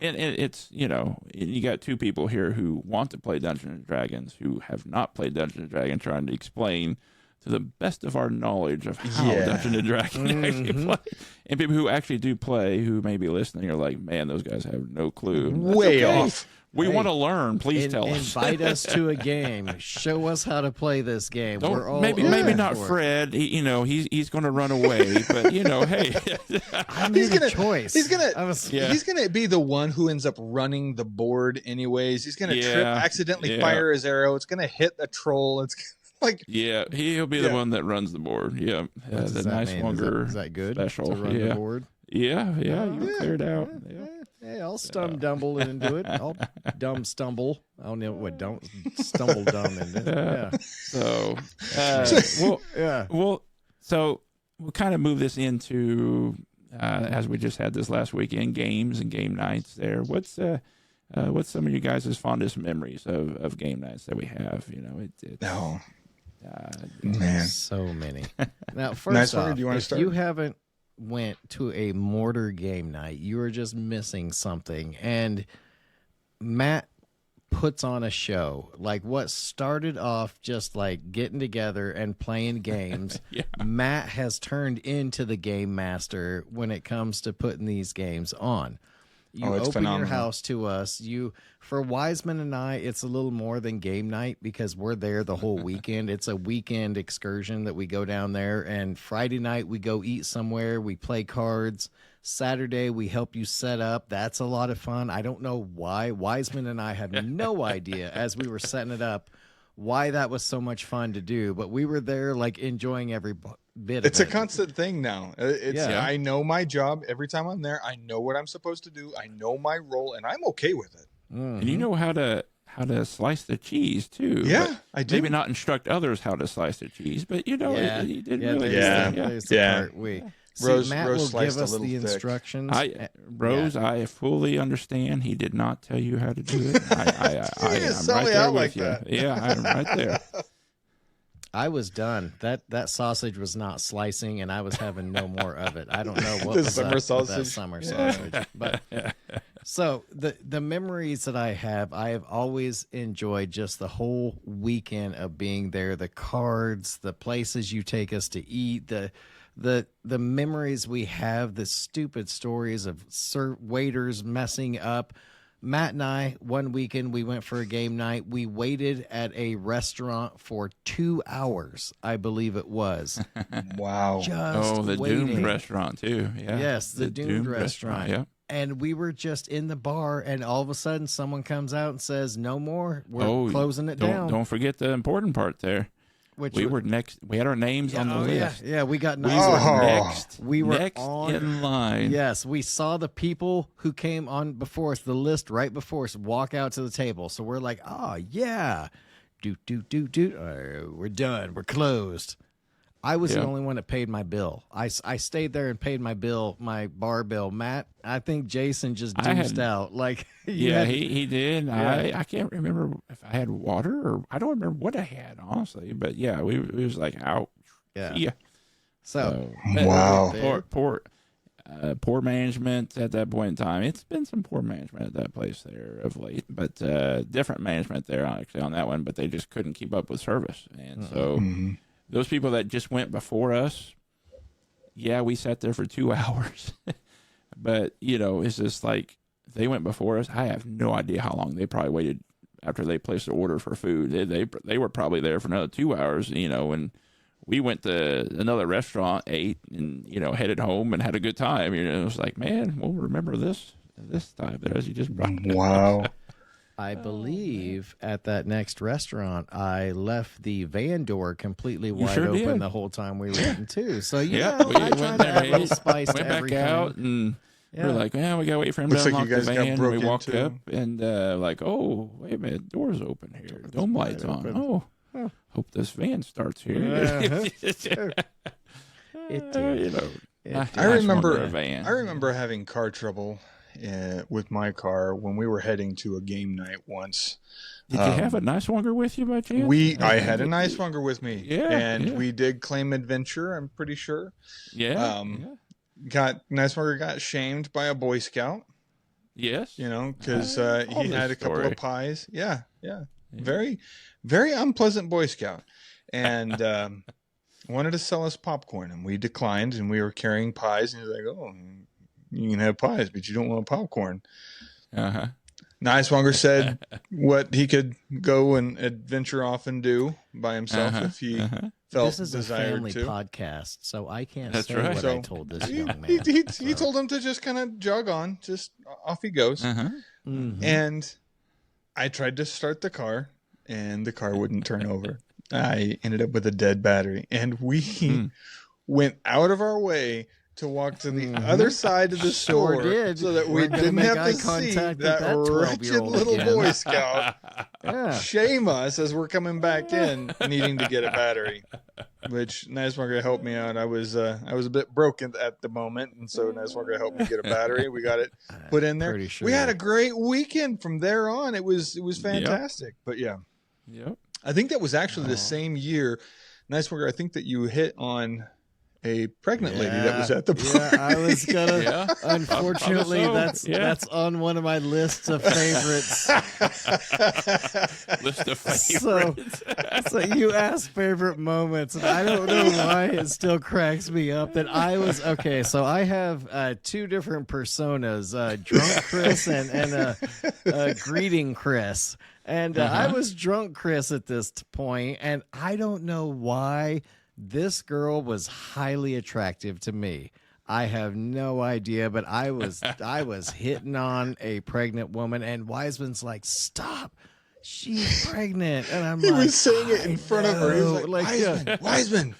and it's you got two people here who want to play Dungeons and Dragons who have not played Dungeons and Dragons, trying to explain to the best of our knowledge of how Dungeons and Dragons actually play, and people who actually do play who may be listening are like, man, those guys have no clue. Way off. We want to learn. Please tell us. Invite us to a game. Show us how to play this game. We're all maybe not Fred. He's going to run away. But hey, I made a choice. He's gonna be the one who ends up running the board anyways. He's gonna trip, accidentally fire his arrow. It's gonna hit a troll. It's like he'll be the one that runs the board. Yeah, the nice longer. Is that good? Special. To run the board. Yeah, you cleared out. Yeah. Hey, I'll dumble into it. I'll stumble. I don't know what don't stumble dumb into it. Yeah. So we'll kind of move this into as we just had this last weekend, games and game nights there. What's some of you guys' fondest memories of game nights that we have? Man, so many. Now, first off, do you want to if start? you haven't went to a mortar game night, you are just missing something. And Matt puts on a show. Like what started off just like getting together and playing games, Matt has turned into the game master when it comes to putting these games on. You open phenomenal. your house to us. For Wiseman and I, it's a little more than game night because we're there the whole weekend. It's a weekend excursion that we go down there. And Friday night, we go eat somewhere. We play cards. Saturday, we help you set up. That's a lot of fun. I don't know why. Wiseman and I had no idea as we were setting it up why that was so much fun to do. But we were there like enjoying every bit of it. It's a constant thing now. I know my job every time I'm there. I know what I'm supposed to do. I know my role, and I'm okay with it. And you know how to slice the cheese too. Yeah, I do. Maybe not instruct others how to slice the cheese, but you did really. Matt will give us the instructions. I fully understand. He did not tell you how to do it. I'm right there with you. Yeah, I'm right there. I was done. That sausage was not slicing, and I was having no more of it. I don't know what was summer up sausage. with that summer sausage. But so the memories that I have always enjoyed just the whole weekend of being there. The cards, the places you take us to eat, the memories we have, the stupid stories of waiters messing up. Matt and I, one weekend, we went for a game night. We waited at a restaurant for 2 hours, I believe it was. Wow. Just the waiting. Doomed restaurant too. Yeah. Yes, the Doomed restaurant. Yeah. And we were just in the bar, and all of a sudden, someone comes out and says, "No more. We're closing it down." Don't forget the important part there. Which we were next. We had our names on the list. Yeah, we got We nice. were next. We were next on in line. Yes, we saw the people who came on before us, the list right before us, walk out to the table. So we're like, "Oh yeah, do. We're done. We're closed." I was the only one that paid my bill. I stayed there and paid my bill, my bar bill. Matt, I think Jason just deuced out. Like, he did. Yeah. I can't remember if I had water or I don't remember what I had, honestly. But yeah, we was like, ouch. Yeah. So wow. Poor management at that point in time. It's been some poor management at that place there of late, but different management there actually on that one. But they just couldn't keep up with service, and so. Those people that just went before us, we sat there for 2 hours. But, it's just like they went before us. I have no idea how long they probably waited after they placed their order for food. They were probably there for another 2 hours, and we went to another restaurant, ate, and, headed home and had a good time. It was like, man, we'll remember this time there as you just brought it. Wow. I believe at that next restaurant, I left the van door completely wide sure open did. the whole time we were eating too. So We I try went to there, add a little spice went to back everything. out, and we were like, we gotta wait for him Looks to like unlock you guys the got van. broke We walked into. up and like, oh, wait a minute, door's open here, dome lights on. open. Oh, hope this van starts here. It did. I remember. a van. I remember having car trouble with my car when we were heading to a game night once. Did you have a nice longer with you by chance? I had a nice longer with me. Yeah, and yeah. we did claim adventure. I'm pretty sure. Yeah. Got shamed by a Boy Scout. Yes. Because all he this had a couple story. of pies. Yeah. Very, very unpleasant Boy Scout, and wanted to sell us popcorn, and we declined, and we were carrying pies, and he was like, "Oh, you can have pies, but you don't want popcorn." Uh-huh. Niswanger said what he could go and adventure off and do by himself if he felt This is a desired family to. podcast, so I can't That's say right. what So, I told this He, young he, man. he told him to just kind of jog on, just off he goes. Uh-huh. And I tried to start the car, and the car wouldn't turn over. I ended up with a dead battery, and we went out of our way to walk to the other side of the Sure store did. so that we We're gonna didn't make have eye to see contact with that that wretched 12-year-old little again. Boy Scout Yeah. shame us as we're coming back in needing to get a battery, which Niswanger helped me out. I was a bit broken at the moment, and so Niswanger helped me get a battery. We got it put in there. Pretty sure. We had a great weekend from there on. It was fantastic. But yeah, Yep. I think that was actually the same year. Niswanger, I think that you hit on a pregnant lady that was at the party. Yeah, I was gonna. Yeah. Unfortunately, Probably so. that's on one of my lists of favorites. List of So, favorites. so you asked favorite moments, and I don't know why it still cracks me up that I was okay. So I have two different personas: drunk Chris and greeting Chris. And I was drunk Chris at this point, and I don't know why this girl was highly attractive to me. I have no idea, but I was hitting on a pregnant woman, and Wiseman's like, "Stop, she's pregnant," and I'm He like, was saying it in front of her. He was like, Wiseman,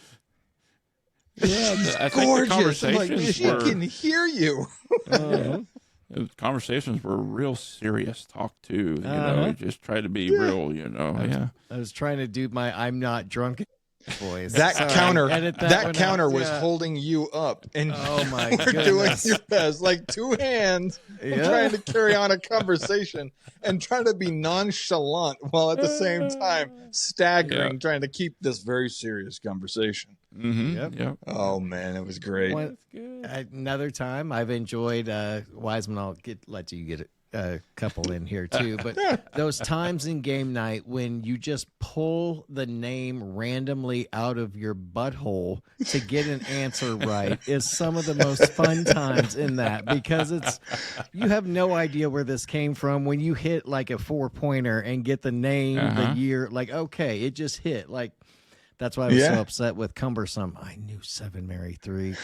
Yeah, I think the gorgeous. I'm like, conversations she were can hear you. the conversations were real serious talk too. You know, you just try to be real. Yeah. I was trying to do my "I'm not drunk" voice. That Sorry, counter, edit that one counter out. was Yeah. holding you up, and Oh my you were doing goodness. your best, like two hands, Yeah. trying to carry on a conversation and trying to be nonchalant while at the same time staggering, trying to keep this very serious conversation. Mm-hmm. Yep. Oh man, it was great. One- That's good. Another time I've enjoyed Wiseman. I'll let you get it a couple in here too, but those times in game night when you just pull the name randomly out of your butthole to get an answer right is some of the most fun times in that, because you have no idea where this came from. When you hit like a 4-pointer and get the name, the year, like, okay, it just hit. Like, that's why I was so upset with Cumbersome. I knew 7 Mary 3.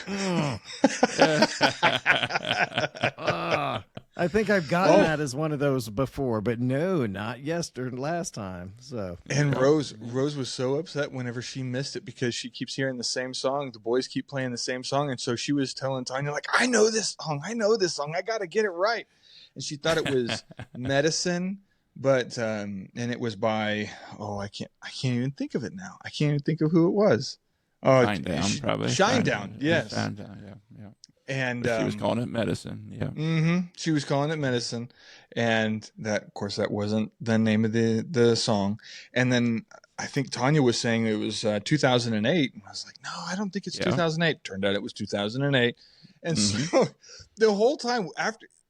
I think I've gotten that as one of those before, but no, not last time. So, and Rose was so upset whenever she missed it, because she keeps hearing the same song. The boys keep playing the same song, and so she was telling Tanya, like, I know this song. I got to get it right. And she thought it was Medicine, but and it was by I can't even think of it now. I can't even think of who it was. Shinedown, probably. Shinedown, yes. Shinedown, yeah. And she was calling it Medicine, yeah. She was calling it Medicine, and that, of course, that wasn't the name of the song. And then I think Tanya was saying it was 2008. And I was like, no, I don't think it's 2008. Turned out it was 2008. And so the whole time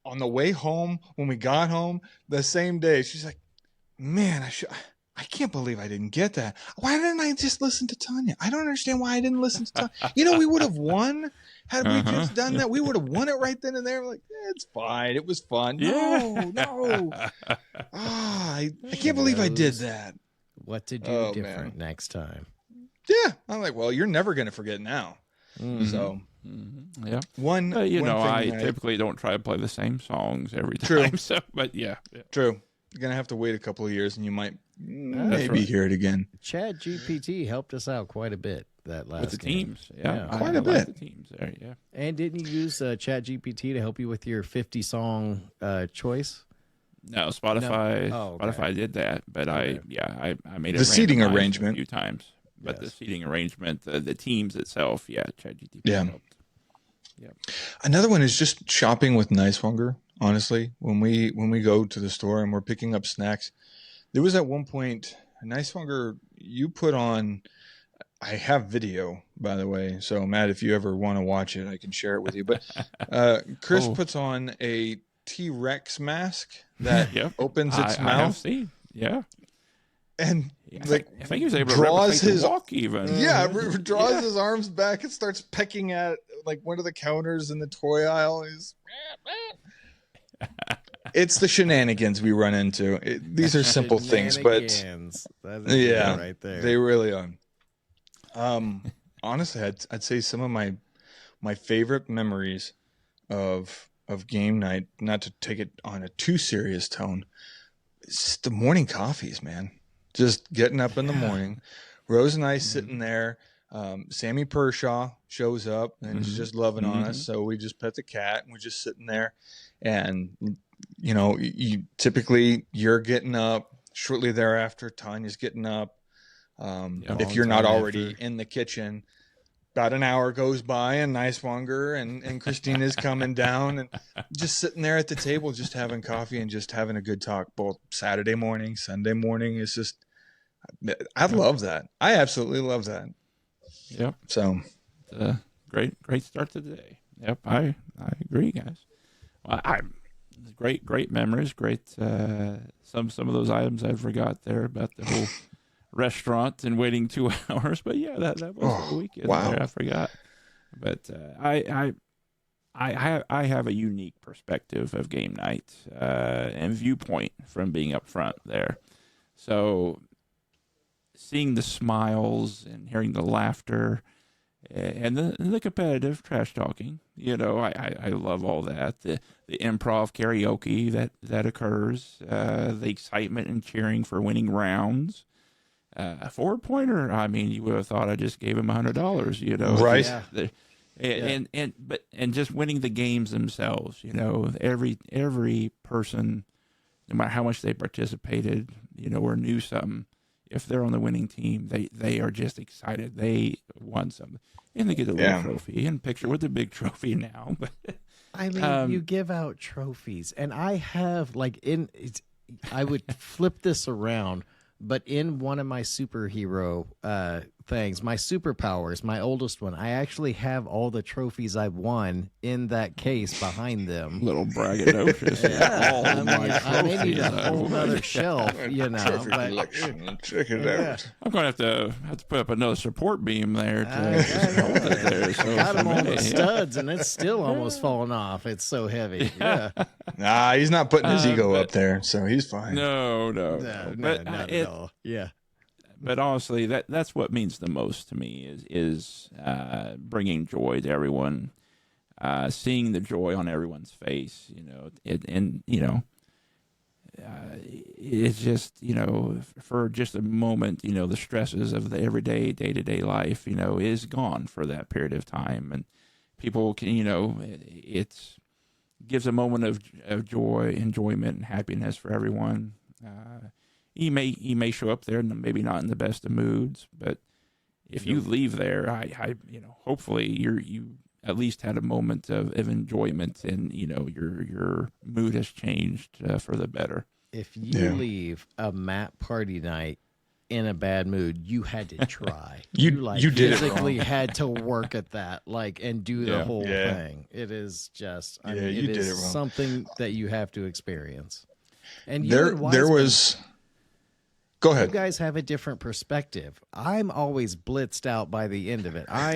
on the way home, when we got home the same day, she's like, man, I can't believe I didn't get that. Why didn't I just listen to Tanya? I don't understand why I didn't listen to Tanya. We would have won had we just done that. We would have won it right then and there. We're like, it's fine. It was fun. No. I can't believe I did that. What to do different next time. Yeah. I'm like, well, you're never going to forget now. So, yeah. I typically don't try to play the same songs every time. True. So, but yeah. True. You're going to have to wait a couple of years, and you might maybe hear it again. Chad GPT helped us out quite a bit that last with the game. teams. Yeah, quite a bit. The teams there, yeah. And didn't you use Chat GPT to help you with your 50 song choice? No, Spotify. No. Oh, okay. Spotify did that, but I made it the seating arrangement a few times. But the seating arrangement, the teams itself, ChatGPT helped. Yeah. Another one is just shopping with Nicewonger. Honestly, when we go to the store and we're picking up snacks, there was at one point, Nicewonger, you put on. I have video, by the way. So Matt, if you ever want to watch it, I can share it with you. But Chris puts on a T-Rex mask that opens its mouth. I have seen. Yeah. And I think he was able to replicate his walk even. Yeah, draws his arms back and starts pecking at like one of the counters in the toy aisle. It's the shenanigans we run into. These are simple things, but right there. They really are. Honestly, I'd say some of my favorite memories of game night, not to take it on a too serious tone, it's the morning coffees, man. Just getting up in the morning, Rose and I sitting there. Sammy Pershaw shows up and is just loving on us. So we just pet the cat and we're just sitting there. And, typically you're getting up shortly thereafter. Tanya's getting up. If you're not already in the kitchen, about an hour goes by and Nicewonger and Christina's coming down and just sitting there at the table, just having coffee and just having a good talk, both Saturday morning, Sunday morning. It's just, I love that. I absolutely love that. Yep. So great start to the day. Yep. I agree, guys. Well, great memories. Great. Some of those items I forgot there about the whole restaurant and waiting 2 hours, but that was the weekend. Wow. There. I forgot. But I have a unique perspective of game night and viewpoint from being up front there. So seeing the smiles and hearing the laughter and the competitive trash talking, I love all that. The improv karaoke that occurs, the excitement and cheering for winning rounds. A 4-pointer, I mean, you would have thought I just gave him $100, Right. And just winning the games themselves, every person, no matter how much they participated, or knew something, if they're on the winning team, they are just excited. They won something. And they get a little trophy and picture with the big trophy now. But Eileen, you give out trophies. And I have, I would flip this around, but in one of my superhero things. My superpowers, my oldest one, I actually have all the trophies I've won in that case behind them. Little braggadocious. Yeah, All I mean, my I may need a trophies. whole other shelf, you know. Trophy But, collection. Check it yeah. out. I'm going to have to put up another support beam there to I hold it there. So, got them on yeah. the studs, and it's still almost falling off. It's so heavy. Yeah. Nah, he's not putting his ego but- up there, so he's fine. No. No, But not it, at all. Yeah. but honestly, that's what means the most to me is bringing joy to everyone, seeing the joy on everyone's face. It's just for just a moment, the stresses of the everyday day-to-day life, is gone for that period of time, and people can, it's gives a moment of joy, enjoyment, and happiness for everyone. You may show up there and maybe not in the best of moods, but if you leave there, hopefully you at least had a moment of enjoyment, and your mood has changed for the better. If you leave a map party night in a bad mood, you had to try. You did it physically wrong. had to work at that, and do the whole Yeah. thing. It is just, Yeah, it you did is it wrong. something that you have to experience. And you There and Wiseman, was. Go you ahead. guys have a different perspective. I'm always blitzed out by the end of it. I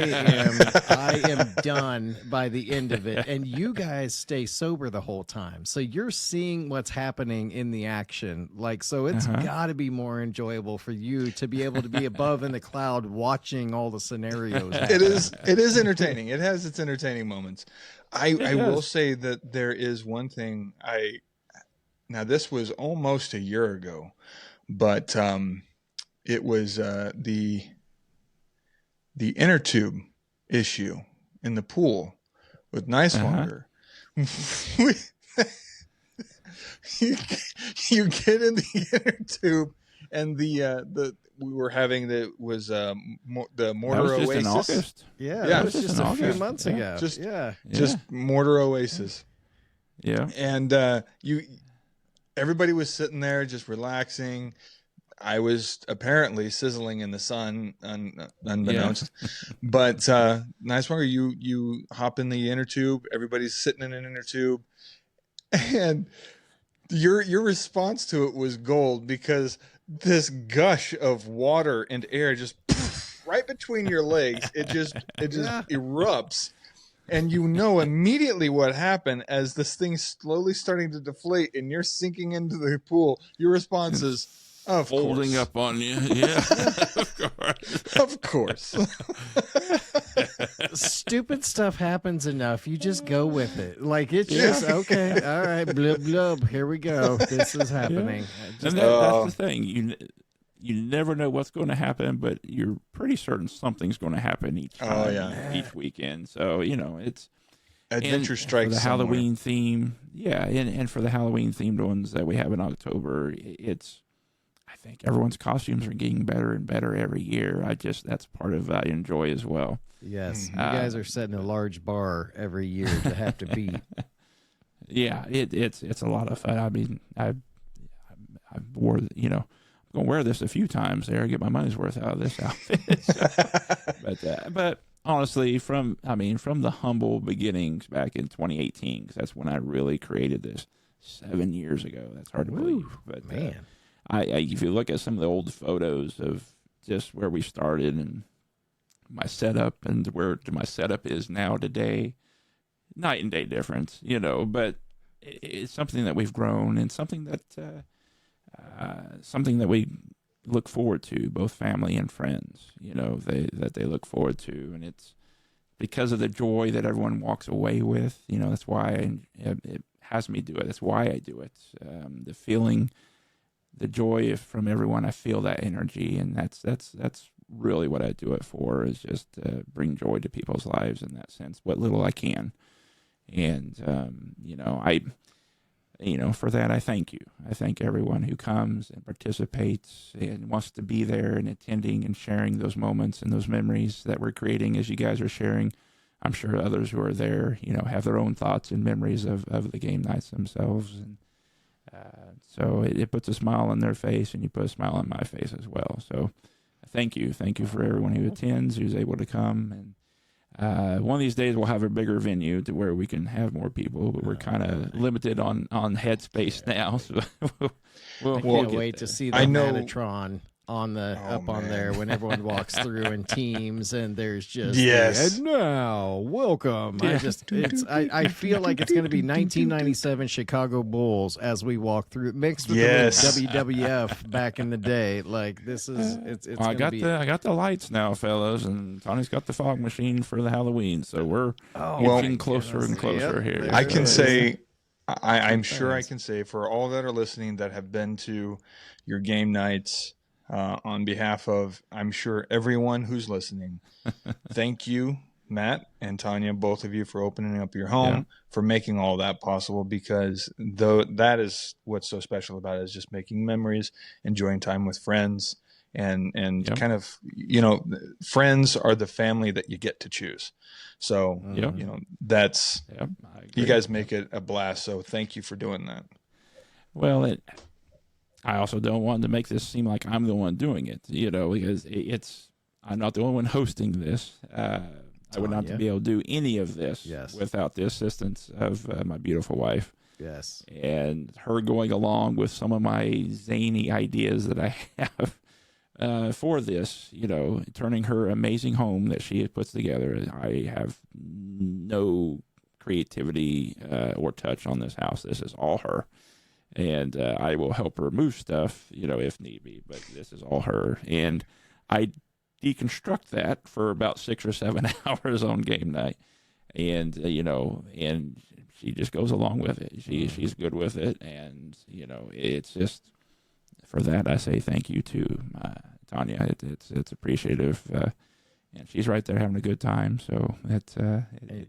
am done by the end of it. And you guys stay sober the whole time. So you're seeing what's happening in the action. So it's got to be more enjoyable for you to be able to be above in the cloud watching all the scenarios happen. It is entertaining. It has its entertaining moments. I will say that there is one thing now this was almost a year ago, but it was the inner tube issue in the pool with Nicewanger. You get in the inner tube, and the we were having the Mortar That was just in Oasis. August. Yeah, Yeah, that was just just in a few August. months Yeah. ago. Just- yeah. Just Mortar Oasis. Yeah. And everybody was sitting there just relaxing. I was apparently sizzling in the sun, unbeknownst. But Nicewanger, you hop in the inner tube. Everybody's sitting in an inner tube, and your response to it was gold, because this gush of water and air just right between your legs. It just erupts. And you know immediately what happened as this thing's slowly starting to deflate and you're sinking into the pool. Your response is, of Folding course. up on you. Yeah. Of course. Of course. Stupid stuff happens enough. You just go with it. It's just, okay, all right, blub, blub, here we go. This is happening. And that's the thing. You never know what's going to happen, but you're pretty certain something's going to happen each time, each weekend. So, it's Adventure strikes for the somewhere. Halloween theme. Yeah, and for the Halloween themed ones that we have in October, I think everyone's costumes are getting better and better every year. that's part of I enjoy as well. Yes, you guys are setting a large bar every year to have to beat. Yeah, it's a lot of fun. I mean, I wore, I'm going to wear this a few times there, get my money's worth out of this outfit. But honestly, from the humble beginnings back in 2018, because that's when I really created this 7 years ago. That's hard to believe. But Man. if you look at some of the old photos of just where we started and my setup and where my setup is now today, night and day difference, but it's something that we've grown and something that we look forward to, both family and friends, that they look forward to. And it's because of the joy that everyone walks away with, that's why it has me do it. That's why I do it. The feeling, the joy from everyone, I feel that energy. And that's really what I do it for, is just bring joy to people's lives in that sense, what little I can. And, for that, I thank you. I thank everyone who comes and participates and wants to be there and attending and sharing those moments and those memories that we're creating as you guys are sharing. I'm sure others who are there, have their own thoughts and memories of the game nights themselves. And so it puts a smile on their face, and you put a smile on my face as well. So thank you for everyone who attends, who's able to come, and one of these days we'll have a bigger venue to where we can have more people, but we're kind of limited on headspace now. So I can't wait to see the Manatron on the on there when everyone walks through in teams, and there's just and now welcome. Yeah. I feel like it's going to be 1997 Chicago Bulls as we walk through, mixed with the WWF back in the day. Like this is it's. I got the lights now, fellas, and Tony's got the fog machine for the Halloween, so we're getting closer and closer here. I can say. I'm sure I can say for all that are listening that have been to your game nights, on behalf of, I'm sure, everyone who's listening, thank you, Matt and Tanya, both of you, for opening up your home, for making all that possible, because that is what's so special about it, is just making memories, enjoying time with friends, and kind of, friends are the family that you get to choose. So, that's, you guys make it a blast. So thank you for doing that. Well, I also don't want to make this seem like I'm the one doing it, because I'm not the only one hosting this. I would not be able to do any of this without the assistance of my beautiful wife. Yes. And her going along with some of my zany ideas that I have for this, turning her amazing home that she puts together. I have no creativity or touch on this house. This is all her. And I will help her move stuff, if need be. But this is all her. And I deconstruct that for about 6 or 7 hours on game night. And, and she just goes along with it. She's good with it. And, it's just, for that, I say thank you to Tanya. It's appreciative. And she's right there having a good time. So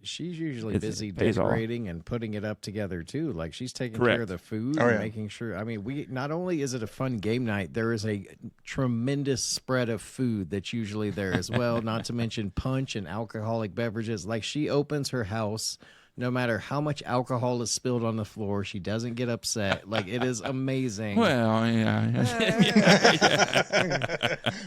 she's usually busy decorating and putting it up together too. Like she's taking care of the food and making sure. I mean, we not only is it a fun game night, there is a tremendous spread of food that's usually there as well. Not to mention punch and alcoholic beverages. Like she opens her house. No matter how much alcohol is spilled on the floor, she doesn't get upset. Like, it is amazing. Well, yeah.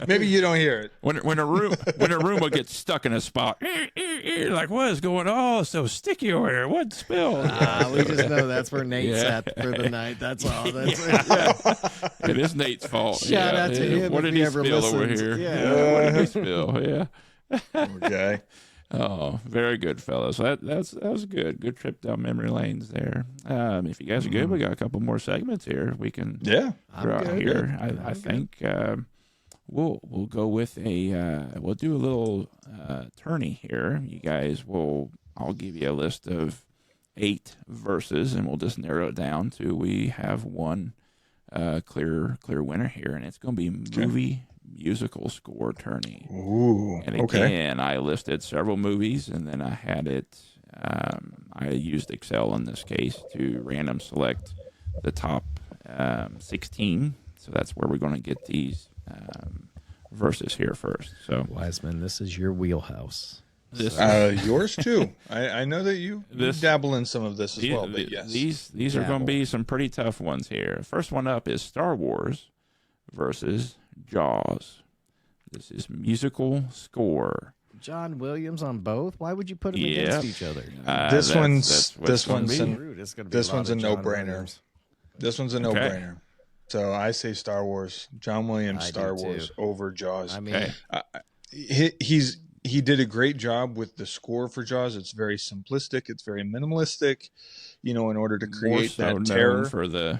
Maybe you don't hear it. When a room will get stuck in a spot, like, what is going on? Oh, it's so sticky over here. What spilled? We just know that's where Nate's at for the night. That's all. It is Nate's fault. Shout out to him. What did he spill over here? What did he spill? Yeah. Okay. Oh, very good, fellas. That was good. Good trip down memory lanes there. If you guys are good, we got a couple more segments here. We can I'm good. here. I think we'll go with we'll do a little tourney here. You guys I'll give you a list of 8 verses, and we'll just narrow it down to we have one clear winner here, and it's going to be musical score tourney. Ooh, and again, I listed several movies, and then I had it. I used Excel in this case to random select the top 16. So that's where we're going to get these verses here first. So, Wiseman, this is your wheelhouse. Yours too. I know that you dabble in some of this as well. But yes, these are going to be some pretty tough ones here. First one up is Star Wars versus Jaws. This is musical score. John Williams on both. Why would you put them against each other? This one's a no-brainer. This one's a no-brainer. So I say Star Wars. John Williams, Star Wars over Jaws. I mean, he did a great job with the score for Jaws. It's very simplistic. It's very minimalistic. In order to create that terror for the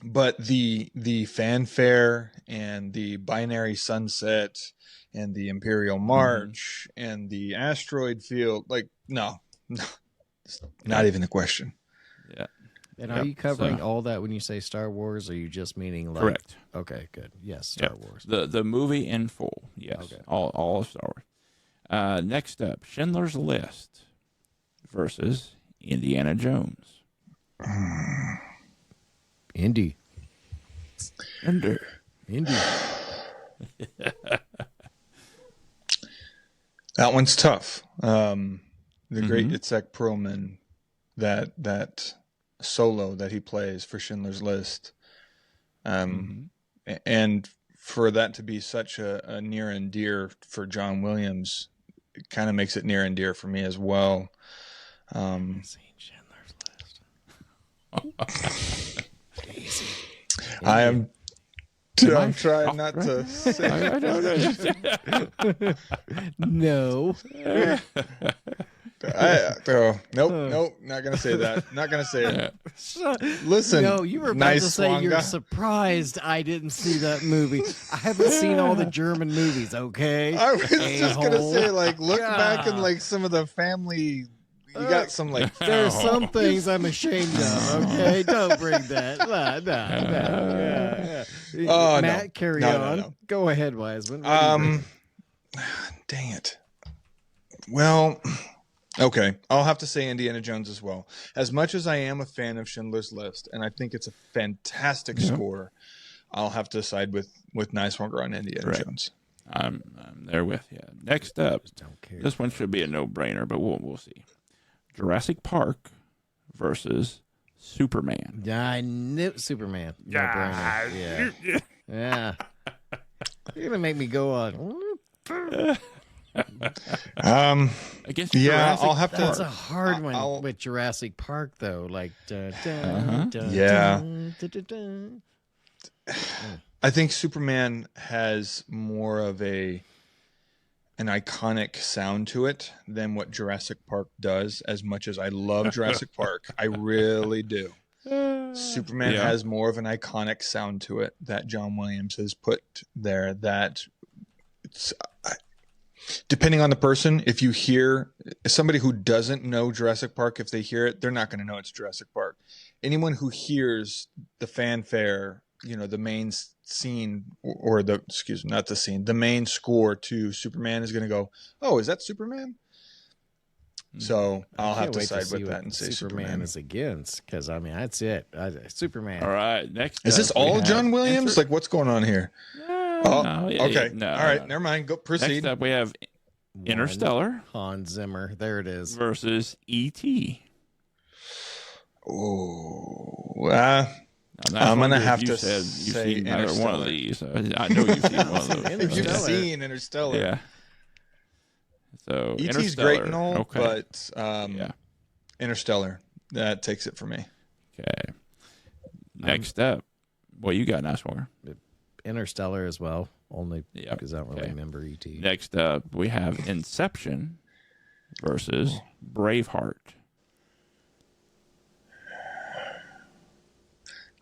But the fanfare and the binary sunset and the Imperial March and the asteroid field, no, not even a question. Yeah. And are you covering all that when you say Star Wars, or are you just meaning like... Correct. Okay, good. Yes, Star Wars. The movie in full, yes. Okay. All of Star Wars. Next up, Schindler's List versus Indiana Jones. Indy. That one's tough. The great Itzhak Perlman, that solo that he plays for Schindler's List, and for that to be such a near and dear for John Williams, it kind of makes it near and dear for me as well. Seen Schindler's List. Easy. I'm trying not to say. No. Nope, not gonna say that. Not gonna say it. Listen, No, you were about nice to say you're Swanga. surprised I didn't see that movie. I haven't seen all the German movies, okay? I was just gonna A-hole. say, like, look back in God. like some of the family. You got some like There's some things I'm ashamed of, okay? Don't bring that. No. Oh, no. Matt, carry No, on. no. Go ahead, Wiseman. What do you think? Dang it. Well, okay. I'll have to say Indiana Jones as well. As much as I am a fan of Schindler's List, and I think it's a fantastic score, I'll have to side with Niswonger on Indiana Jones. I'm there with you. Next up, Don't care. this one should be a no-brainer, but we'll see. Jurassic Park versus Superman. Yeah, I knew Superman. No brainer. Yeah. You're gonna make me go on. I guess Jurassic I'll have to. That's a hard one I'll- with Jurassic Park, though. Like, Yeah. I think Superman has more of an iconic sound to it than what Jurassic Park does. As much as I love Jurassic Park, I really do. Superman has more of an iconic sound to it that John Williams has put there. That it's, depending on the person, if you hear somebody who doesn't know Jurassic Park, if they hear it, they're not going to know it's Jurassic Park. Anyone who hears the fanfare, the main scene or the main score to Superman is going to go, "Oh, is that Superman?" So I'll have to side with that and say Superman is against, because I mean that's it. Superman. All right, next. Is this up, we all have John Williams? Like, what's going on here? Okay. No, All right. no. Never mind. Go proceed. Next up, we have Interstellar Hans Zimmer. There it is. versus E.T. Oh, I'm gonna if have you to said you've say seen either one of Interstellar. these. I know you've seen one of those. you've Interstellar. seen Interstellar. Yeah. So E.T.'s Interstellar. great and all, Okay. but yeah. Interstellar, that takes it for me. Okay. Next up, what you got, Niswonger? Interstellar as well, only Yep. because I don't really Okay. remember E.T. Next up, we have Inception versus Braveheart.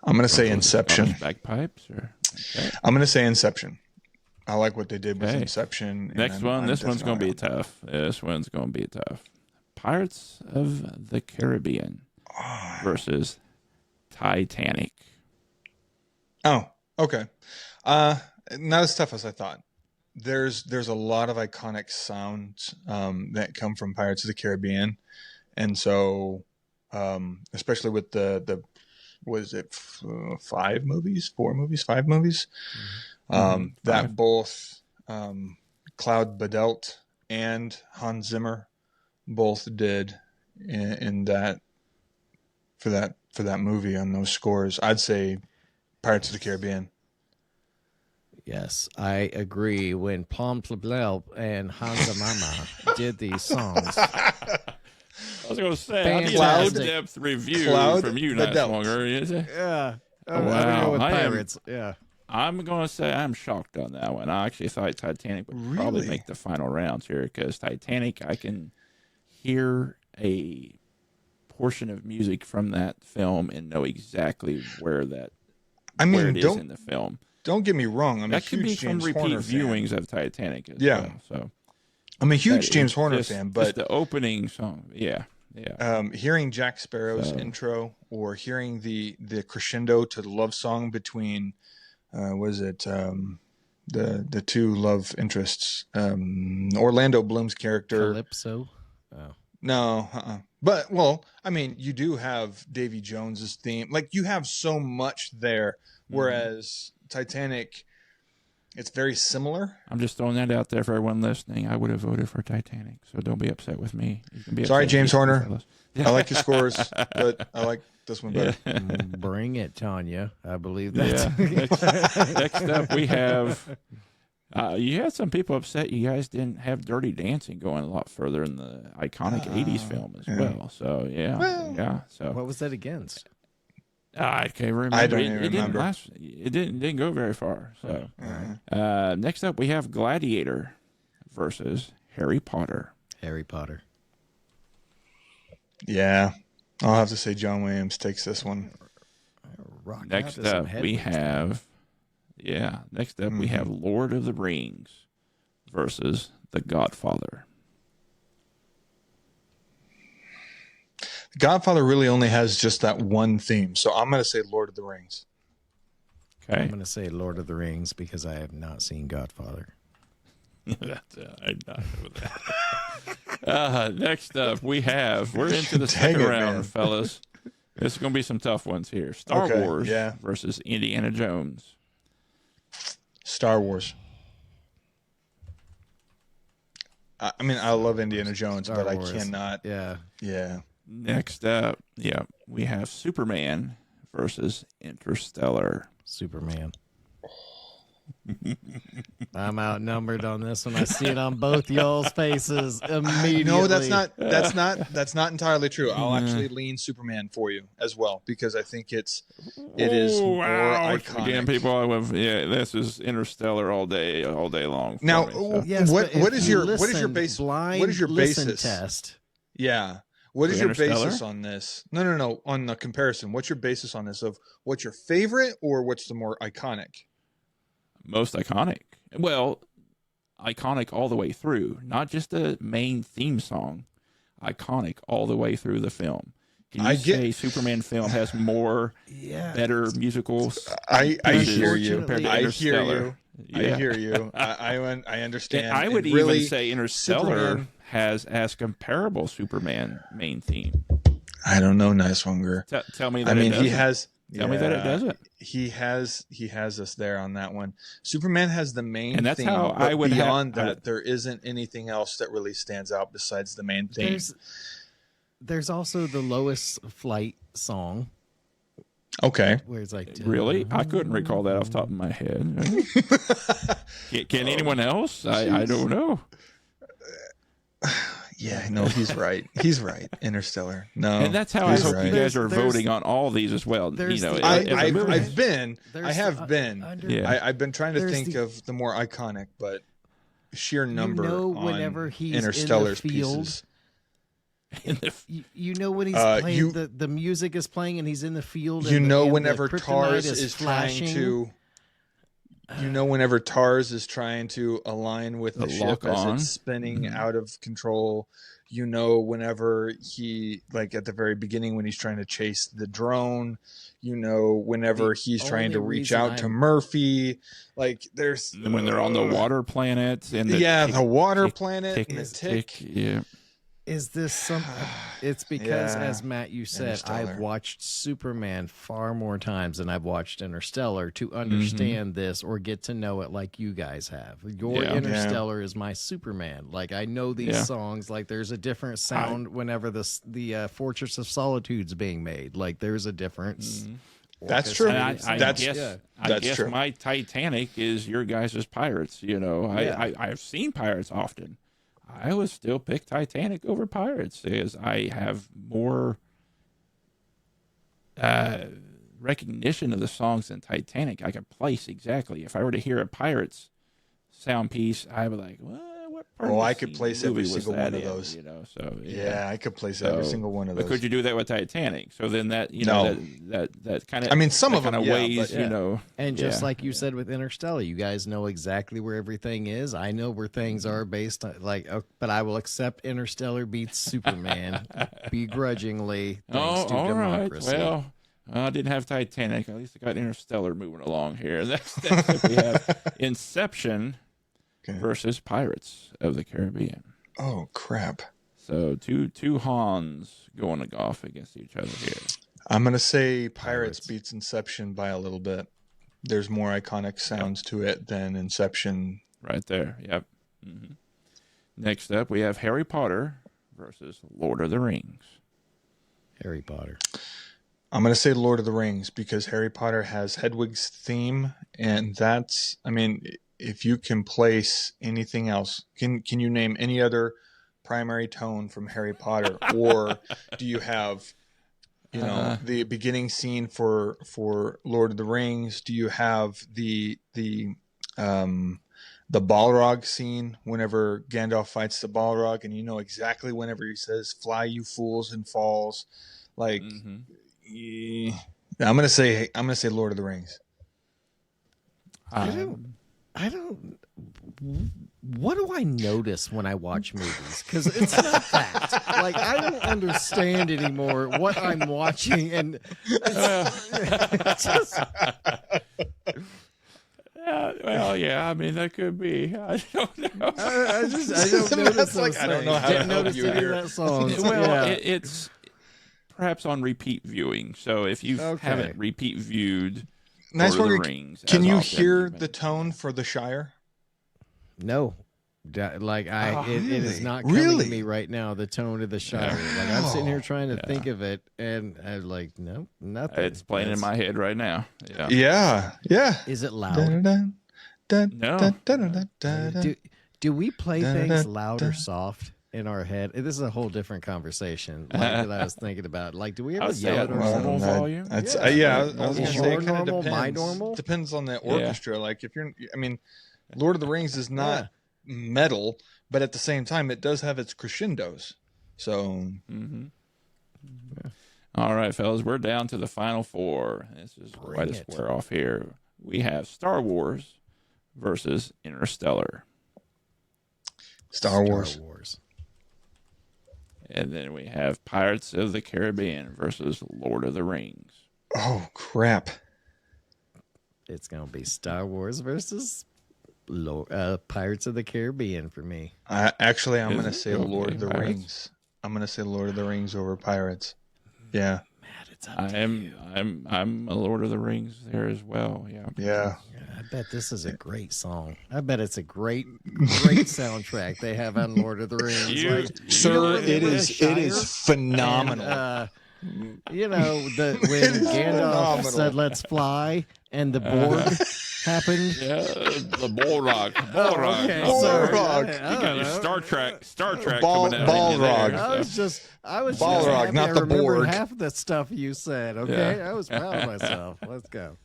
I'm going to say Inception. Bagpipes or okay. I'm going to say Inception. I like what they did with Okay. Inception. Next one. This one's going to be tough. This one's going to be tough. Pirates of the Caribbean versus Titanic. Oh, okay. Not as tough as I thought. There's a lot of iconic sounds that come from Pirates of the Caribbean, and so especially with the was it 5 movies, 4 movies, 5 movies that both Cloud Badelt and Hans Zimmer both did in that for that movie on those scores. I'd say Pirates of the Caribbean. Yes, I agree. When Plum Plebel and Hansa Mama did these songs, I was going to say, I need Cloud- an in-depth review Cloud from you, Badelt. Niswonger. yeah, Oh, I'm wow. gonna go with I am- Pirates. Yeah, I'm going to say I'm shocked on that one. I actually thought Titanic would probably Really? make the final rounds here because Titanic, I can hear a portion of music from that film and know exactly where it is in the film. Don't get me wrong. I'm That a could be huge from James repeat Horner fan. viewings of Titanic as Yeah. well. So I'm a huge that James is Horner just- fan, just but the opening song, yeah. hearing Jack Sparrow's So- intro or hearing the crescendo to the love song between the two love interests, Orlando Bloom's character. Calypso. Oh. No, but well, I mean, you do have Davy Jones's theme. Like, you have so much there, whereas Titanic, It's very similar. I'm just throwing that out there for everyone listening. I would have voted for Titanic, so don't be upset with me. You can be Sorry, upset James with me, Horner. fellas. I like your scores, but I like this one better. Bring it, Tanya. I believe Yeah. that. Next up, we have. You had some people upset you guys didn't have Dirty Dancing going a lot further in the iconic '80s film as well. So yeah. So What was that against? I can't remember. I don't even It didn't remember. last. It didn't go very far. So next up, we have Gladiator versus Harry Potter. Harry Potter. Yeah, I'll have to say John Williams takes this one. Rocking Next out to some up, we headwinds. have. Yeah. Next up, we have Lord of the Rings versus The Godfather. Godfather really only has just that one theme, so I'm going to say Lord of the Rings. Okay. I'm going to say Lord of the Rings because I have not seen Godfather. That's, I know that. Next up, we're into the second it, round, man. fellas. This is going to be some tough ones here. Star Okay, Wars yeah. versus Indiana Jones. Star Wars. I mean, I love Indiana Jones, Star but Wars. I cannot. Yeah. Yeah. Next up, we have Superman versus Interstellar. Superman. I'm outnumbered on this one. I see it on both y'all's faces immediately. No, that's not entirely true. I'll actually lean Superman for you as well because I think it is more iconic. Again, people, this is Interstellar all day long. For Now, me, so. Yes, what but if is you your listen, base? blind What is your listen basis? test? Yeah. What is To your Interstellar? basis on this? No. On the comparison, what's your basis on this? Of what's your favorite or what's the more iconic? Most iconic. Well, iconic all the way through, not just the main theme song. Iconic all the way through the film. Can you say Superman film has more better musicals? I hear you. compared to I hear Interstellar? you. I hear you. I understand. And I would And really, even say Interstellar Superman- has as comparable Superman main theme. I don't know, Nicewonger. Tell me that. I mean, it doesn't. he has. Tell me that it doesn't. He has us there on that one. Superman has the main And that's theme, how but I would have- beyond I that, would- there isn't anything else that really stands out besides the main theme. There's also the Lois Flight song Okay. where it's like Really? I couldn't recall that off the top of my head. Can anyone else? I don't know. Yeah, no, he's right. He's right. Interstellar. No, And that's how I he's hope right. you guys are There's- voting on all these as well. You there's know, the- as a I've movie. been. I There's have the been. Yeah. I've been trying to There's think the- of the more iconic, but sheer number whenever on he's in the Interstellar's field, pieces. you know when he's Uh, playing, you- the music is playing and he's in the field. You and know, and the whenever kryptonite Tars is trying flashing. to. You know, whenever Tars is trying to align with the lock ship as on. it's spinning out of control. You know, whenever he, like at the very beginning when he's trying to chase the drone. You know, whenever he's trying to only reach reason out to I'm- Murphy. Like there's And when they're on the water planet and the water tick, planet tick, and the tick, tick. yeah. Is this some? It's because, Yeah. as Matt, you said, Interstellar. I've watched Superman far more times than I've watched Interstellar to understand this or get to know it like you guys have. Your Yeah. Interstellar is my Superman. Like I know these Yeah. songs. Like there's a different sound whenever the Fortress of Solitude's being made. Like there's a difference. That's true. And I That's guess, I that's guess true. my Titanic is your guys' Pirates. You know, I've seen Pirates often. I would still pick Titanic over Pirates because I have more recognition of the songs in Titanic. I could place exactly. If I were to hear a Pirates sound piece, I would be like, what part of Oh, the I could place every movie was single that one of in? those. You know, so Yeah, I could place every So, single one of But those. could you do that with Titanic? So then that you know that kind of I mean, some of them, kind of yeah, ways but- you know. And just yeah. like you said with Interstellar, you guys know exactly where everything is. I know where things are based on, but I will accept Interstellar beats Superman begrudgingly. Thanks to all right. democracy. Well, I didn't have Titanic. At least I got Interstellar moving along here. That's what we have. Inception versus Pirates of the Caribbean. Oh crap! So two Hans going off against each other here. I'm gonna say Pirates beats Inception by a little bit. there's more iconic sounds to it than Inception. Right there. Yep. Hmm. Next up, we have Harry Potter versus Lord of the Rings. Harry Potter. I'm going to say Lord of the Rings because Harry Potter has Hedwig's theme, and that's, I mean, if you can place anything else, can you name any other primary tone from Harry Potter, or do you have, you know, the beginning scene for Lord of the Rings? Do you have the Balrog scene whenever Gandalf fights the Balrog, and you know exactly whenever he says "Fly, you fools," and falls, like. I'm gonna say Lord of the Rings. I don't. What do I notice when I watch movies? Because it's not that. Like, I don't understand anymore what I'm watching, and it's just. Well, yeah, I mean, that could be. I don't know. I don't notice those I don't know things. how to Didn't help notice you any here. of that song. Well, Yeah. it's perhaps on repeat viewing. So if you haven't repeat viewed Nice Lord of one. the Rings, Can as you often, hear the tone for the Shire? No. Like it is really? not coming Really? to me right now. The tone of the Shire. Like I'm sitting here trying to think of it, and I'm like, no, nothing. It's playing in my head right now. Yeah. Yeah. Is it loud? No. Do we play things loud or soft in our head? This is a whole different conversation. Like that I was thinking about. Like, do we ever I'd say yell at it or normal something? volume. I was Is gonna say your it kind of normal depends. my normal? Depends on the orchestra. Like if you're, I mean, Lord of the Rings is not metal, but at the same time, it does have its crescendos. So All right, fellas, we're down to the final four. This is quite a square off here. We have Star Wars versus Interstellar. Star Wars. And then we have Pirates of the Caribbean versus Lord of the Rings. Oh crap! It's gonna be Star Wars versus Pirates of the Caribbean for me. I'm gonna say Okay, Lord of the Pirates. Rings. I'm gonna say Lord of the Rings over Pirates. Yeah. I'm a Lord of the Rings there as well. Yeah. Yeah. I bet this is a great song. I bet it's a great soundtrack they have on Lord of the Rings. Sir, it is phenomenal. And, when Gandalf said "Let's fly" and the Borg happened. Yeah, the Balrog. Okay, Balrog. Star Trek Ball- coming out. Balrog. I was Balrog, just happy not I the remembered Borg. half of the stuff you said. Okay, Yeah. I was proud of myself. Let's go.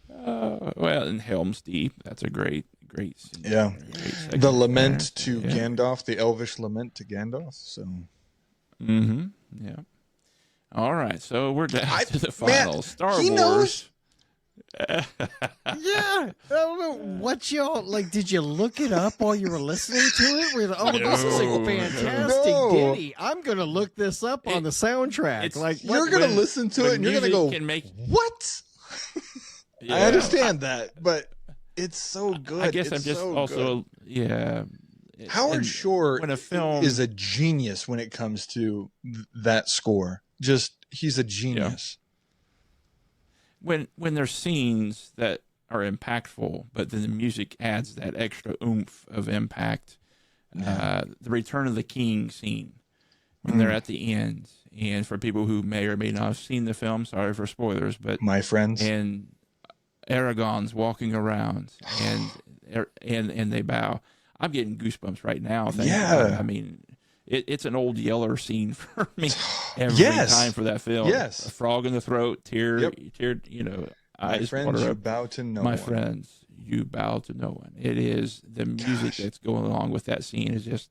Well, in Helm's Deep, that's a great scene. Yeah. Great segment The there. lament to Yeah. Gandalf, the elvish lament to Gandalf. So Mm-hmm. Yeah. All right, so we're down to the final. Star he Wars. knows. Yeah, I don't know what y'all like. Did you look it up while you were listening to it? Were you like, oh, this is a No. fantastic No. ditty. I'm gonna look this up on the soundtrack. it's- Like, You're what? gonna when- listen to it when and you're gonna music go, can make- "What?" I Yeah. understand that, but it's so good. I guess It's I'm just so also good. yeah. Howard and Shore when a film is a genius when it comes to that score. He's a genius. when there's scenes that are impactful, but then the music adds that extra oomph of impact. The Return of the King scene when they're at the end, and for people who may or may not have seen the film, sorry for spoilers, but My friends. and Aragon's walking around and they bow. I'm getting goosebumps right now. Yeah. I mean, it's an old Yeller scene for me every Yes. time for that film. Yes. A frog in the throat, tear, Yep. My eyes friends, water you up. bow to no My one. friends, you bow to no one. It is the music Gosh. that's going along with that scene is just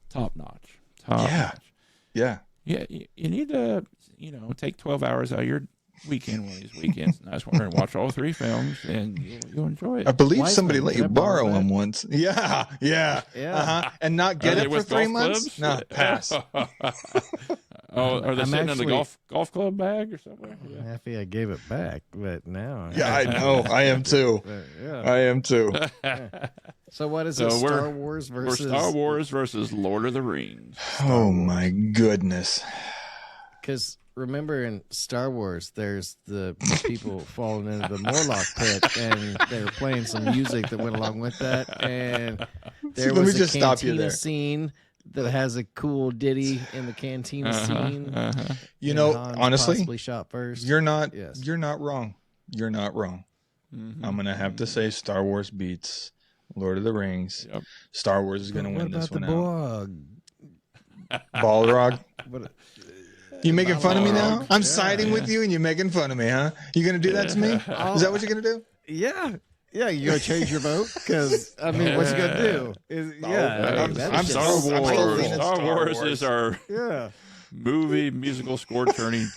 top notch. Top Yeah. notch. Yeah. Yeah, you need to, take 12 hours out of your weekend, one of these weekends. And I just want to watch all three films, and you'll enjoy it. I believe Wiseman, somebody let can you I borrow borrow that? them once. Yeah. Yeah. And not get Are they it for with 3 golf months? clubs? No, pass. Are they I'm sitting in actually- the golf club bag or something? I'm Yeah. happy I gave it back, but now. Yeah, I know. I am too. Yeah. I am too. So what is So it? we're- Star Wars We're versus Star Wars versus Lord of the Rings. Oh my goodness. Because remember in Star Wars, there's the people falling into the Morlock pit, and they were playing some music that went along with that. And there let me was a just stop you cantina there. scene that has a cool ditty in the cantina scene. You and know, Han honestly, possibly shot first. you're not Yes. you're not wrong. You're not wrong. I'm gonna have to say Star Wars beats Lord of the Rings. Yep. Star Wars is gonna What win this about the one out. Borg? Balrog. What, You making fun of me now? Balrog. I'm siding with you and you're making fun of me, huh? You gonna do that to me? Is that what you're gonna do? yeah. Yeah, you gonna change your vote? Because I mean, what's you gonna do? I'm Star I'm still Wars. leaning Star Wars Wars. is our Yeah. movie musical score turning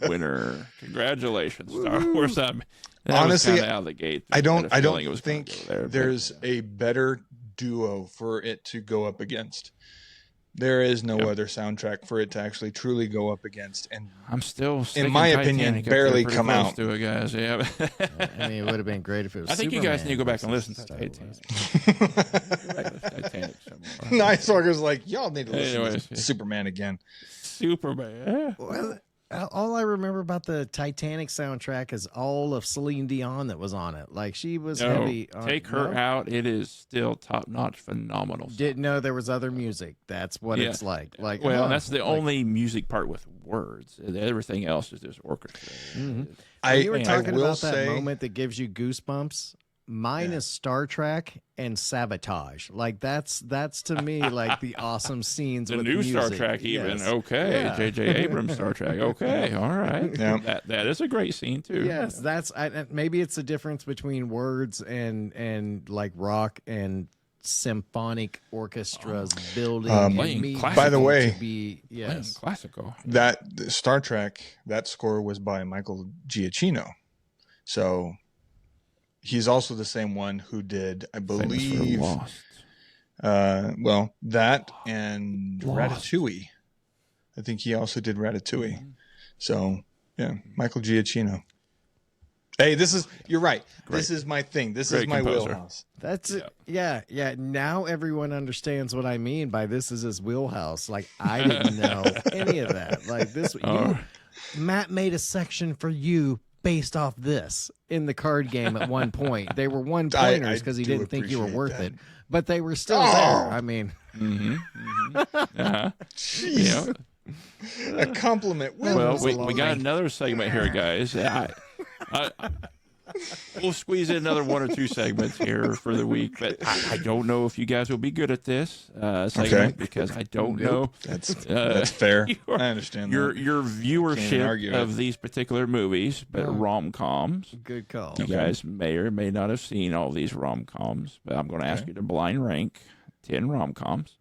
winner. Congratulations, Star Wars. That Honestly, was kinda out of the gate. I had don't a feeling think it was gonna go there, but- there's a better duo for it to go up against. There is no other soundtrack for it to actually truly go up against. And I'm still, sticking my opinion, Titanic up there barely pretty come close out. to it, guys. Yeah. I mean, it would have been great if it was. I think you guys need to go back and listen to Superman Titanic. versus Star Wars. Go back and listen to Titanic some more. Nice Walker's like, y'all need to listen Anyways. to Superman again. Superman. Well, all I remember about the Titanic soundtrack is all of Celine Dion that was on it. Like she was No, heavy. take her no? out. It is still top notch, phenomenal. Didn't know there was other music. That's what Yeah. it's like. Like Well, huh, that's the like- only music part with words. Everything else is just orchestrated. You were talking will about that say- moment that gives you goosebumps. Mine is Star Trek and Sabotage. Like that's to me like the awesome scenes. The with new Star music. Trek, even Yes. okay. Yeah. J.J. Abrams Star Trek. Okay, all right. Yeah. That is a great scene too. Yes, maybe it's the difference between words and like rock and symphonic orchestras building. Playing me classical. By the way, to be Playing yes, classical. that Star Trek, that score was by Michael Giacchino. So he's also the same one who did, I Famous for believe, Lost. well, that and Lost. Ratatouille. I think he also did Ratatouille. So, yeah, Michael Giacchino. Hey, you're right. This is my thing. This is Great my composer. wheelhouse. that's it. Yeah. Now everyone understands what I mean by this is his wheelhouse. Like I didn't know any of that. Like this, Matt made a section for you based off this in the card game at one point. They were one pointers because he do didn't think you were appreciate worth that. it, but they were still there. I mean, Jeez. A compliment. Well, we long got night. another segment here, guys. We'll squeeze in another one or two segments here for the week, but I don't know if you guys will be good at this segment Okay. because I don't know. That's fair. your- I understand Your that. viewership argue of it. these particular movies, but rom-coms. good call. You guys may or may not have seen all these rom-coms, but I'm going to ask you to blind rank 10 rom-coms.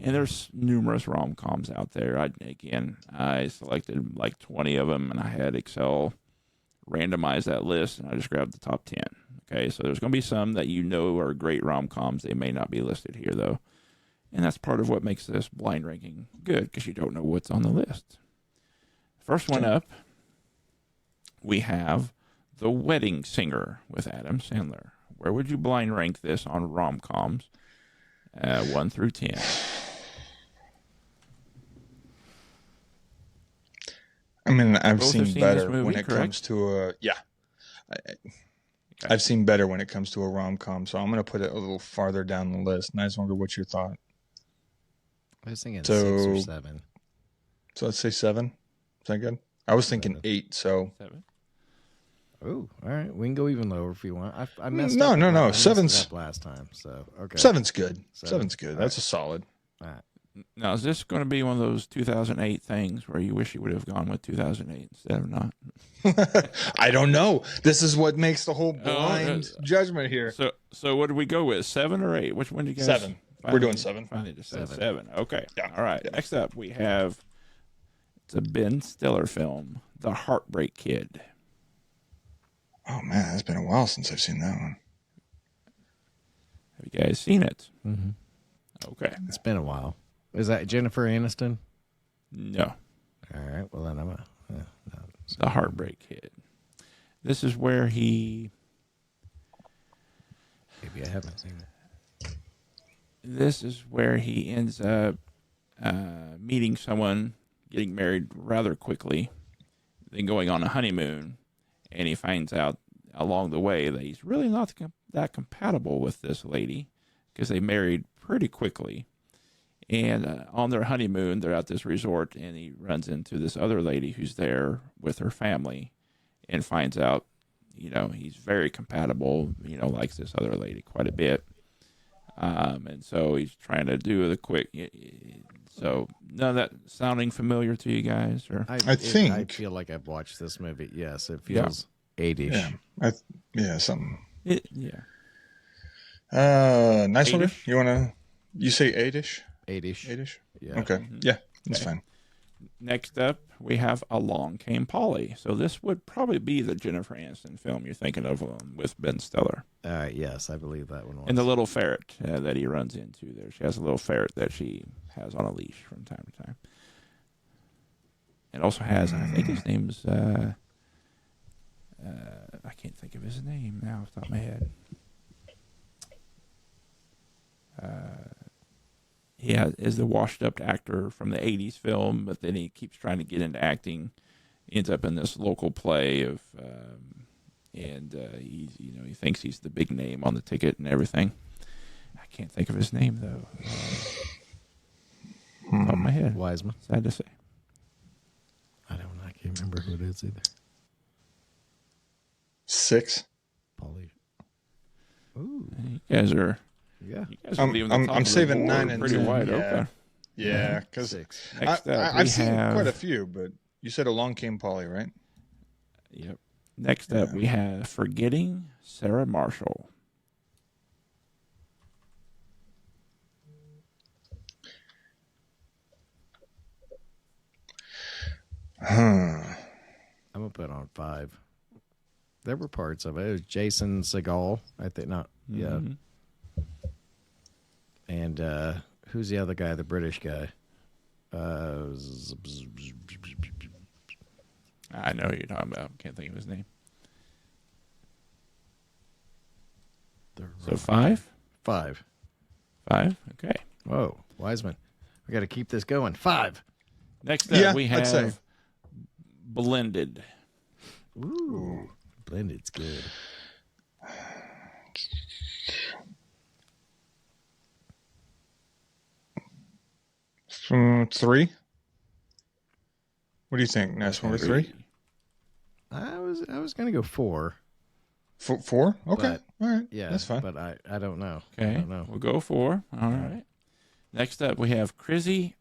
And there's numerous rom-coms out there. I selected like 20 of them, and I had Excel randomize that list, and I just grabbed the top 10. Okay, so there's going to be some that you know are great rom-coms. They may not be listed here, though. And that's part of what makes this blind ranking good, because you don't know what's on the list. First one up, we have The Wedding Singer with Adam Sandler. Where would you blind rank this on rom-coms? 1 through 10. I mean, I've Both have seen seen better this movie, when it correct? comes to I've seen better when it comes to a rom-com, so I'm going to put it a little farther down the list. Nice Wonder, what's your thought? I was thinking So- 6 or 7. So let's say 7. Is that good? I was thinking 8, so 7. Oh, all right. We can go even lower if you want. I messed No, up. no, no. I messed it Seven's- up last time. So okay. 7's good. Seven. 7's good. That's a solid. All right. Now, is this going to be one of those 2008 things where you wish you would have gone with 2008 instead of not? I don't know. This is what makes the whole blind judgment here. So what did we go with? 7 or 8? Which one did you guys? 7. We're doing 7. Finally decided 7. Okay. Yeah. All right. Yeah. Next up, we have it's a Ben Stiller film, The Heartbreak Kid. Oh man, it's been a while since I've seen that one. Have you guys seen it? Mm-hmm. Okay. It's been a while. Is that Jennifer Aniston? No. All right. Well, then I'm a. No. The Heartbreak Kid. This is where he. Maybe I haven't seen it. This is where he ends up meeting someone, getting married rather quickly, then going on a honeymoon, and he finds out along the way that he's really not that compatible with this lady because they married pretty quickly. And on their honeymoon, they're at this resort, and he runs into this other lady who's there with her family and finds out, he's very compatible, likes this other lady quite a bit. And so he's trying to do the quick. So none of that sounding familiar to you guys? Or I think I feel like I've watched this movie. Yes, it feels 80s. Yeah, something. Yeah. Nice one. Eight-ish? You say 8ish? 80s. 8ish? Yeah. Okay. Mm-hmm. Yeah, that's fine. Next up, we have Along Came Polly. So this would probably be the Jennifer Aniston film you're thinking of with Ben Stiller. Yes, I believe that one was. And the little ferret that he runs into there. She has a little ferret that she has on a leash from time to time. It also has, I think his name's, I can't think of his name now off the top of my head. He is the washed-up actor from the 80s film, but then he keeps trying to get into acting, ends up in this local play of, and he thinks he's the big name on the ticket and everything. I can't think of his name, though. Off the top of my head. Wiseman. Sad to say. I can't remember who it is either. 6. Polly. Ooh. You guys are... Yeah. You guys are leaving the top I'm of the saving board 9 and pretty 10. wide Yeah. open. Yeah, because 6. Next up, we I've seen have... quite a few, but you said Along Came Polly, right? Yep. Next up, we have Forgetting Sarah Marshall. Huh. I'm going to put on 5. There were parts of it. It was Jason Segel. I think not. Yeah. Mhm. And who's the other guy? The British guy. I know who you're talking about. Can't think of his name. So 5? 5. 5? Okay. Whoa, Wiseman. We got to keep this going. 5. Next up, Yeah, we I'd say. have Blended. Ooh. Blended's good. From 3. What do you think? Nice one. 3. I was going to go 4. 4. Okay. But, all right. Yeah, that's fine. But I don't know. I Okay. don't know. We'll go 4. All right. Next up, we have Crazy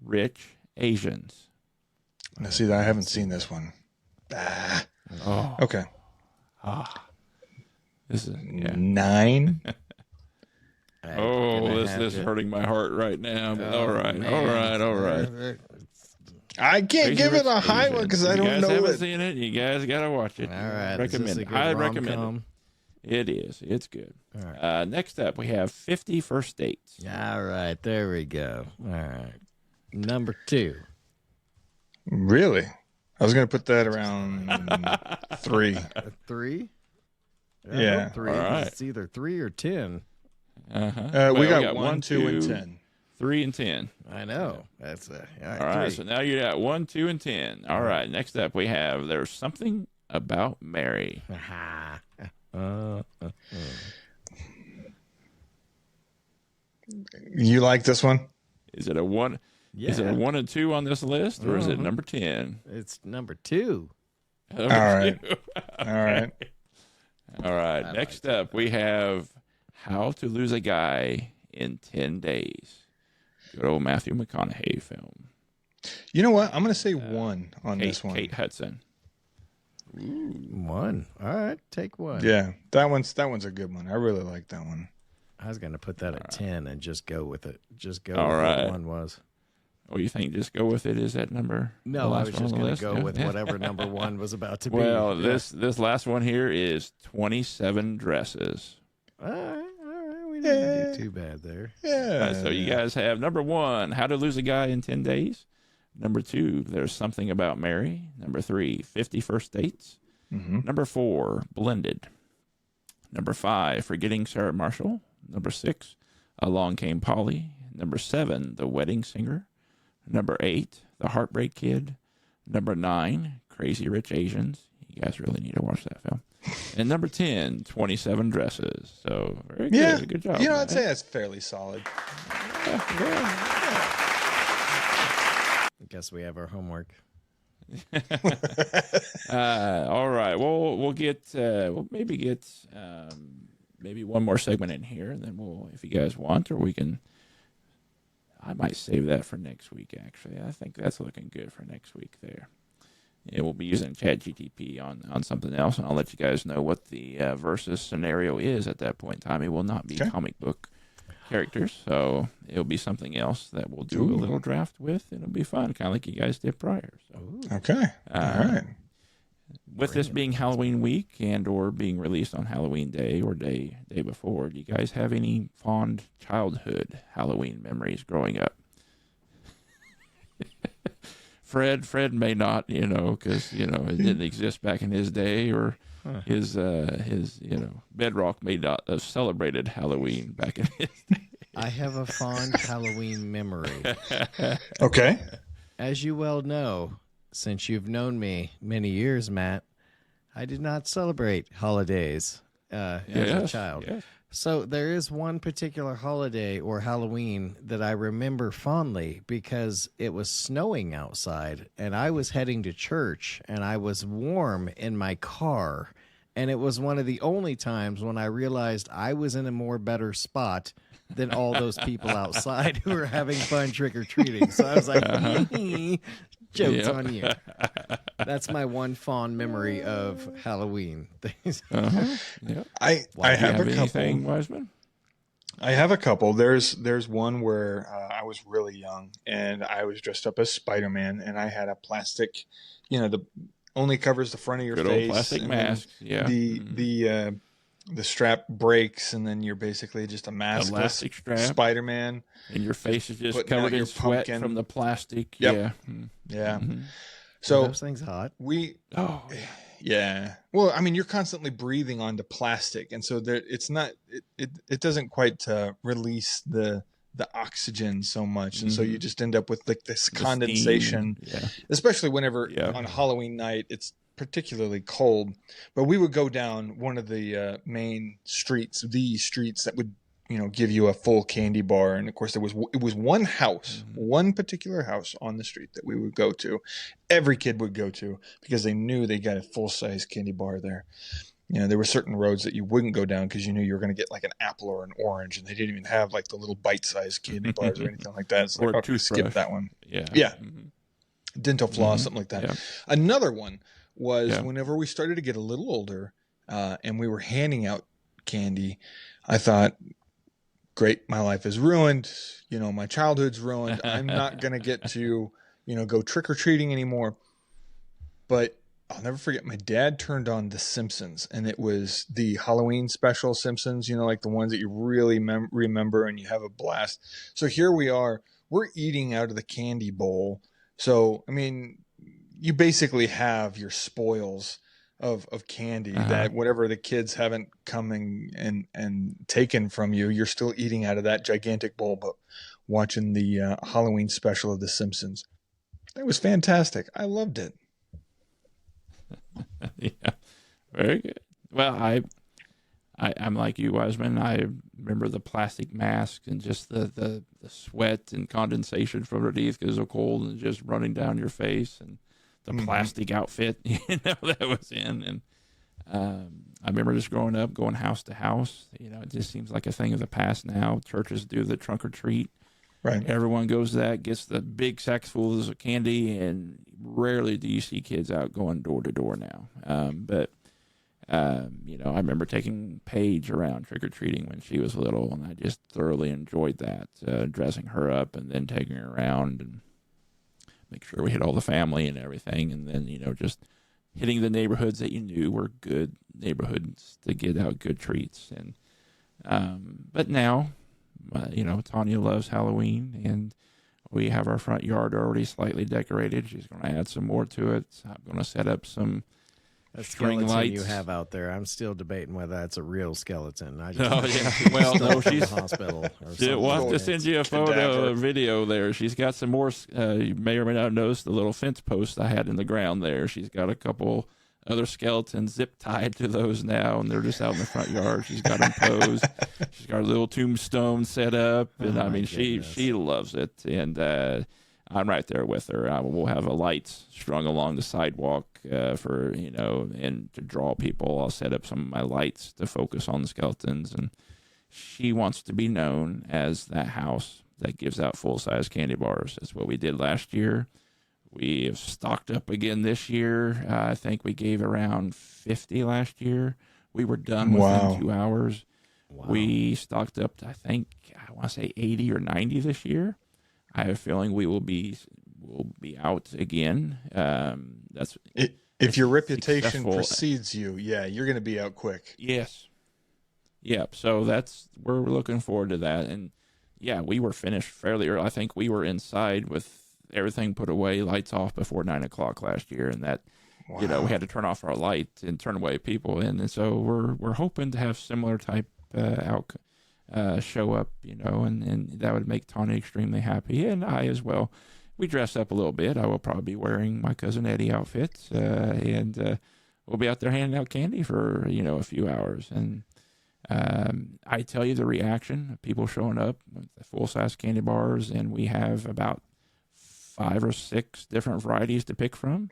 Rich Asians. Now, see, I haven't seen this one. Oh. Okay. This is, yeah. 9. Oh, this is hurting my heart right now. But all right. I can't Crazy give Rich it a high one because I don't You guys know haven't it. seen it. You guys got to watch it. All right. Recommend it. Highly recommend it. It is. It's good. All right. Next up, we have 50 First Dates. All right. There we go. All right. Number 2. Really? I was going to put that around 3. 3? Yeah. 3. All right. It's either 3 or 10. Uh-huh. We got 1, 2, and 10. 3 and 10. I know. That's all right. All right. 3. So now you're at 1, 2, and 10. All right. Next up, we have There's Something About Mary. You like this one? Is it a 1? Yeah. Is it a 1 and 2 on this list, or is it number 10? It's number 2. All right. All right. All right. Next up, we have How to Lose a Guy in 10 Days. Good old Matthew McConaughey film. You know what? I'm going to say 1 on this one. Kate Hudson. 1. All right. Take 1. Yeah, that one's a good one. I really like that one. I was going to put that at 10 and just go with it. Just go All with right. what 1 was. Oh, you think just go with it? Is that number? No, the I last was one just on the going list? to go Yeah. with whatever number 1 was about to be. Well, Yeah. this last one here is 27 Dresses. All right. We didn't do too bad there. Yeah. So you guys have number 1, How to Lose a Guy in 10 Days. Number 2, There's Something About Mary. Number 3, 50 First Dates. Mm-hmm. Number 4, Blended. Number 5, Forgetting Sarah Marshall. Number 6, Along Came Polly. Number 7, The Wedding Singer. Number 8, The Heartbreak Kid. Number 9, Crazy Rich Asians. You guys really need to watch that film. And number 10, 27 Dresses. So very good. Yeah, Good job. I'd say that's fairly solid. I guess we have our homework. All right. Well, we'll maybe get maybe one more segment in here, and then we'll, if you guys want, or we can. I might save that for next week. Actually, I think that's looking good for next week. There, yeah, we'll be using ChatGTP on something else, and I'll let you guys know what the versus scenario is at that point in time. It will not be comic book characters, so it'll be something else that we'll do a little draft with. It'll be fun, kind of like you guys did prior. So okay, all right. With this being Halloween week and or being released on Halloween day or day before, do you guys have any fond childhood Halloween memories growing up? Fred may not, because it didn't exist back in his day, or his Bedrock may not have celebrated Halloween back in his day. I have a fond Halloween memory. Okay. As you well know, since you've known me many years, Matt, I did not celebrate holidays as a child. Yes. So there is one particular holiday or Halloween that I remember fondly because it was snowing outside and I was heading to church and I was warm in my car. And it was one of the only times when I realized I was in a more better spot than all those people outside who were having fun trick-or-treating. So I was like, jokes on you. That's my one fond memory of Halloween. Yep. I have a couple. Anything, Wiseman? I have a couple. There's one where I was really young and I was dressed up as Spider-Man, and I had a plastic, the only covers the front of your Good face. old plastic mask. Yeah. The strap breaks, and then you're basically just a maskless Elastic strap. Spider-Man. And your face is just putting covered out in your sweat pumpkin. from the plastic. Yep. Yeah. Yeah. Mm-hmm. So those things hot. Oh, yeah. Well, I mean, you're constantly breathing onto plastic, and so there, it's not. It doesn't quite release the oxygen so much, and so you just end up with like this condensation. Yeah. Especially whenever on Halloween night it's particularly cold. But we would go down one of the main streets, that would give you a full candy bar, and of course it was one house, one particular house on the street that we would go to. Every kid would go to because they knew they got a full size candy bar there. There were certain roads that you wouldn't go down because you knew you were going to get like an apple or an orange, and they didn't even have like the little bite-sized candy bars or anything like that. So or like, skip that one. Yeah. Dental floss, something like that. Yeah. Another one was whenever we started to get a little older, and we were handing out candy, I thought, great, my life is ruined. My childhood's ruined. I'm not going to get to, go trick-or-treating anymore. But I'll never forget, my dad turned on The Simpsons, and it was the Halloween special Simpsons, like the ones that you really remember and you have a blast. So here we are, we're eating out of the candy bowl. So, I mean, you basically have your spoils of candy that whatever the kids haven't come and taken from you, you're still eating out of that gigantic bowl, but watching the Halloween special of The Simpsons. It was fantastic. I loved it. Yeah, very good. Well, I'm like you, Wiseman. I remember the plastic mask and just the sweat and condensation from underneath because of cold and just running down your face, and the plastic outfit that was in. And I remember just growing up, going house to house. It just seems like a thing of the past now. Churches do the trunk or treat. Right. Everyone goes to that, gets the big sacks full of candy, and rarely do you see kids out going door to door now. But I remember taking Paige around trick-or-treating when she was little, and I just thoroughly enjoyed that, dressing her up and then taking her around and make sure we hit all the family and everything. And then, just hitting the neighborhoods that you knew were good neighborhoods to get out good treats. And but now, Tanya loves Halloween, and we have our front yard already slightly decorated. She's going to add some more to it. So I'm going to set up some A string skeleton lights. you have out there. I'm still debating whether that's a real skeleton. I Oh, just yeah. Well, no, from the she's. hospital. Or We'll something. have to send you a photo Cadaver. or video there. She's got some more. You may or may not notice the little fence posts I had in the ground there. She's got a couple other skeletons zip tied to those now, and they're just out in the front yard. She's got them posed. She's got a little tombstone set up, and Oh, I mean, my goodness. she loves it. And I'm right there with her. We'll have a lights strung along the sidewalk for and to draw people. I'll set up some of my lights to focus on the skeletons, and she wants to be known as that house that gives out full-size candy bars. That's what we did last year. We have stocked up again this year. I think we gave around 50 last year. We were done within 2 hours. Wow. We stocked up to, I want to say 80 or 90 this year. I have a feeling we'll be out again. That's If your reputation successful. precedes you, yeah, you're going to be out quick. Yes. Yep. So we're looking forward to that. And yeah, we were finished fairly early. I think we were inside with everything put away, lights off before 9 o'clock last year. And that, we had to turn off our light and turn away people. And so we're hoping to have similar type show up, and that would make Tawny extremely happy, and I as well. We dress up a little bit. I will probably be wearing my Cousin Eddie outfits, and we'll be out there handing out candy for a few hours. And I tell you, the reaction of people showing up with the full-size candy bars, and we have about 5 or 6 different varieties to pick from.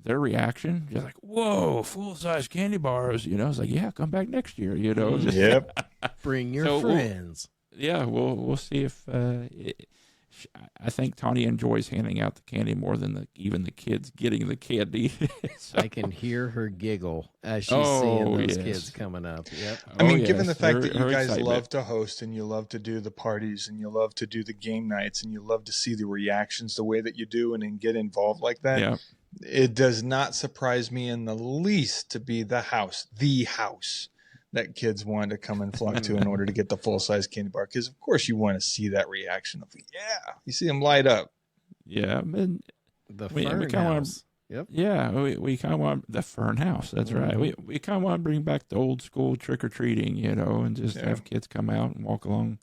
Their reaction, just like, whoa, full-size candy bars. It's like, yeah, come back next year. Just, Yep. Bring your friends. We'll see if I think Tawny enjoys handing out the candy more than even the kids getting the candy. So, I can hear her giggle as she's seeing those yes. kids coming up. Yep. I mean, yes, given the fact that you her guys excitement. love to host and you love to do the parties and you love to do the game nights and you love to see the reactions the way that you do and get involved like that, Yeah. it does not surprise me in the least to be the house that kids want to come and flock to in order to get the full-size candy bar. Because, of course, you want to see that reaction of, yeah, you see them light up. Yeah. And The we Fern kinda House. Yep. yeah, we kind of want the Fern House. That's right. We kind of want to bring back the old school trick-or-treating, and just have kids come out and walk along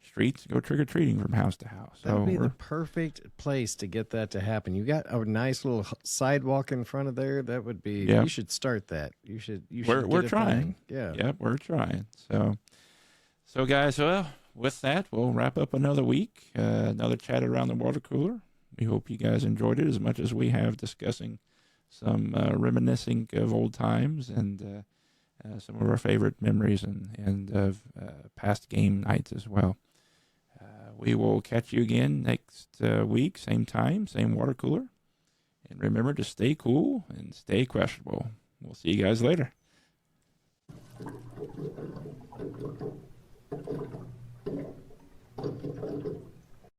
streets, go trick-or-treating from house to house. That would be we're- the perfect place to get that to happen. You got a nice little sidewalk in front of there. That would be. Yeah. You should start that. You should. We're get a trying. thing. Yeah. Yep, we're trying. So guys, well, with that, we'll wrap up another week, another chat around the water cooler. We hope you guys enjoyed it as much as we have, discussing some reminiscing of old times and some of our favorite memories and of past game nights as well. We will catch you again next week, same time, same water cooler. And remember to stay cool and stay questionable. We'll see you guys later.